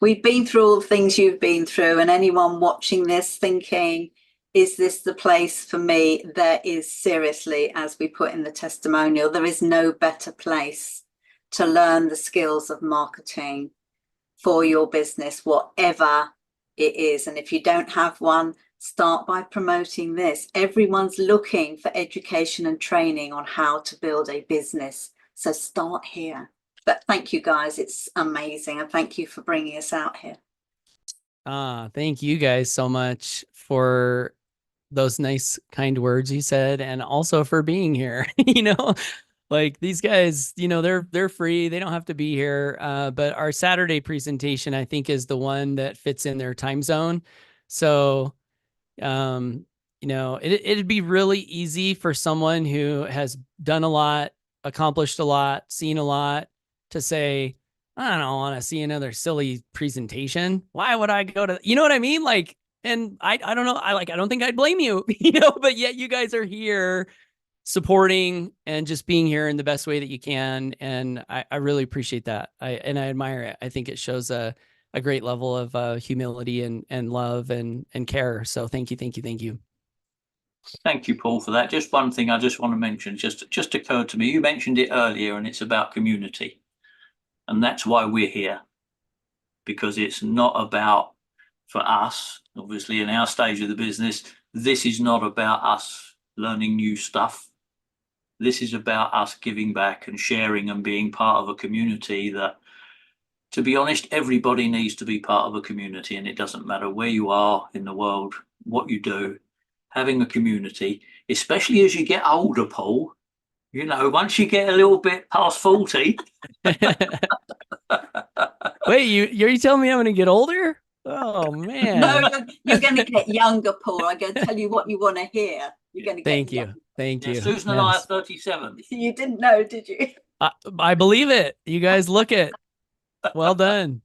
we've been through all the things you've been through, and anyone watching this thinking, is this the place for me? There is, seriously, as we put in the testimonial, there is no better place to learn the skills of marketing for your business, whatever it is. And if you don't have one, start by promoting this. Everyone's looking for education and training on how to build a business. So start here. But thank you, guys. It's amazing. And thank you for bringing us out here. Thank you guys so much for those nice, kind words you said, and also for being here. Like these guys, they're free. They don't have to be here. But our Saturday presentation, I think, is the one that fits in their time zone. So, it'd be really easy for someone who has done a lot, accomplished a lot, seen a lot, to say, I don't want to see another silly presentation. Why would I go to, you know what I mean? Like, and I don't know. I don't think I'd blame you, but yet you guys are here supporting and just being here in the best way that you can. And I really appreciate that. I admire it. I think it shows a great level of humility and love and care. So thank you. Thank you, Paul, for that. Just one thing I just want to mention, just occurred to me. You mentioned it earlier, and it's about community. And that's why we're here, because it's not about, for us, obviously in our stage of the business, this is not about us learning new stuff. This is about us giving back and sharing and being part of a community that, to be honest, everybody needs to be part of a community, and it doesn't matter where you are in the world, what you do. Having a community, especially as you get older, Paul, once you get a little bit past 40. Wait, you're telling me I'm going to get older? Oh, man. No, you're going to get younger, Paul. I'm going to tell you what you want to hear. You're going to get Thank you. younger. Thank you. Susan and I are 37. You didn't know, did you? I believe it. You guys look it. Well done.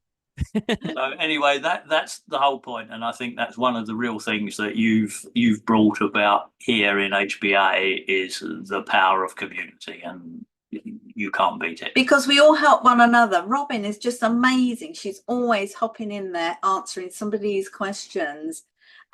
So anyway, that's the whole point, and I think that's one of the real things that you've brought about here in HBA is the power of community, and you can't beat it. Because we all help one another. Robin is just amazing. She's always hopping in there, answering somebody's questions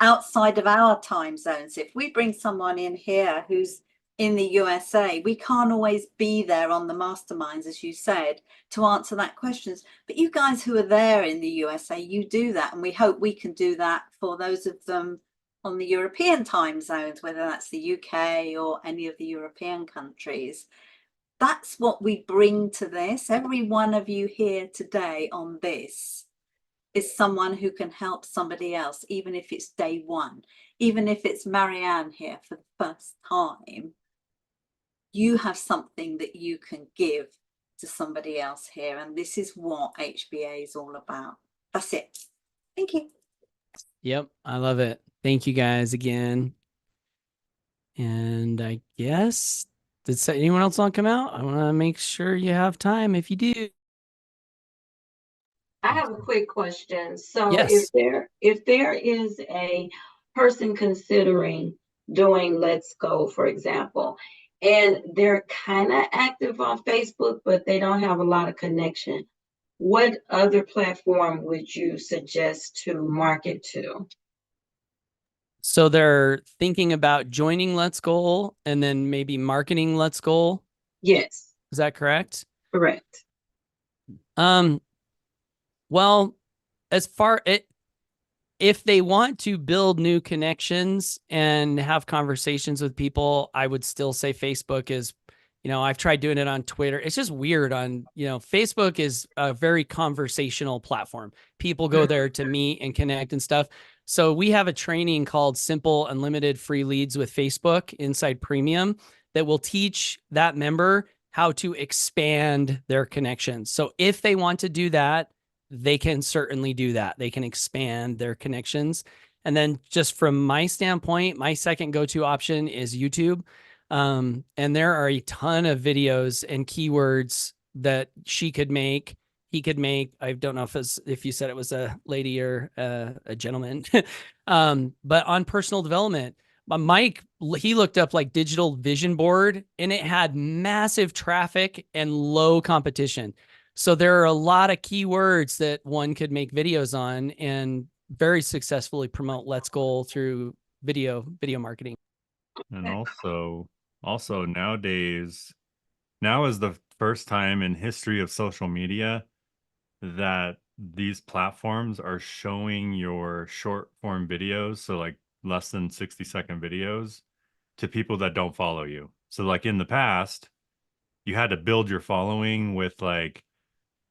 outside of our time zones. If we bring someone in here who's in the USA, we can't always be there on the masterminds, as you said, to answer that questions. But you guys who are there in the USA, you do that. And we hope we can do that for those of them on the European time zones, whether that's the UK or any of the European countries. That's what we bring to this. Every one of you here today on this is someone who can help somebody else, even if it's day one, even if it's Marianne here for the first time. You have something that you can give to somebody else here. And this is what HBA is all about. That's it. Thank you. Yep, I love it. Thank you guys again. And I guess, did anyone else want to come out? I want to make sure you have time if you do. I have a quick question. So Yes. if there is a person considering doing Let's Go, for example, and they're kind of active on Facebook, but they don't have a lot of connection, what other platform would you suggest to market to? So they're thinking about joining Let's Go and then maybe marketing Let's Go. Yes, Is that correct? correct. Well, if they want to build new connections and have conversations with people, I would still say Facebook is, I've tried doing it on Twitter. It's just weird Facebook is a very conversational platform. People go there to meet and connect and stuff. So we have a training called Simple Unlimited Free Leads with Facebook inside Premium that will teach that member how to expand their connections. So if they want to do that, they can certainly do that. They can expand their connections. And then just from my standpoint, my second go-to option is YouTube. And there are a ton of videos and keywords that he could make. I don't know if you said it was a lady or a gentleman, but on personal development. Mike, he looked up like digital vision board and it had massive traffic and low competition. So there are a lot of keywords that one could make videos on and very successfully promote Let's Go through video marketing. And also nowadays, now is the first time in history of social media that these platforms are showing your short form videos, so like less than 60-second videos, to people that don't follow you. So like in the past, you had to build your following with like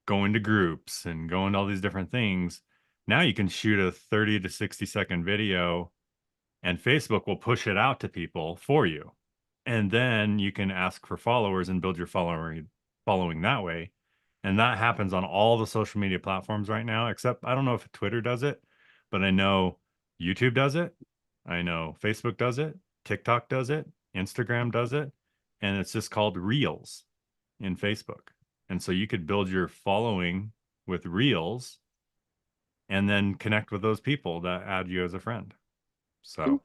going to groups and going to all these different things. Now you can shoot a 30 to 60-second video and Facebook will push it out to people for you. And then you can ask for followers and build your following that way. And that happens on all the social media platforms right now, except I don't know if Twitter does it, but I know YouTube does it. I know Facebook does it. TikTok does it. Instagram does it. And it's just called Reels in Facebook. And so you could build your following with Reels and then connect with those people that add you as a friend. So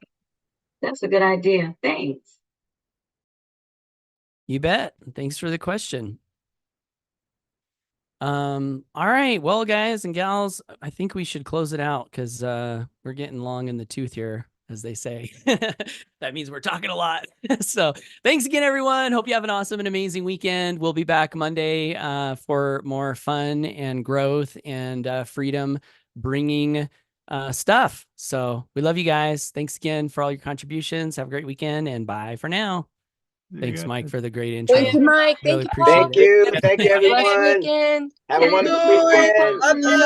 That's a good idea. Thanks. You bet. Thanks for the question. All right. Well, guys and gals, I think we should close it out because we're getting long in the tooth here, as they say. That means we're talking a lot. So thanks again, everyone. Hope you have an awesome and amazing weekend. We'll be back Monday for more fun and growth and freedom bringing stuff. So we love you guys. Thanks again for all your contributions. Have a great weekend and bye for now. Thanks, Mike, for the great intro. Thank you, Mike. Really Thank you, appreciate Paul. it. Thank you. Thank you, Blessed everyone. weekend. Have a wonderful weekend. Love you.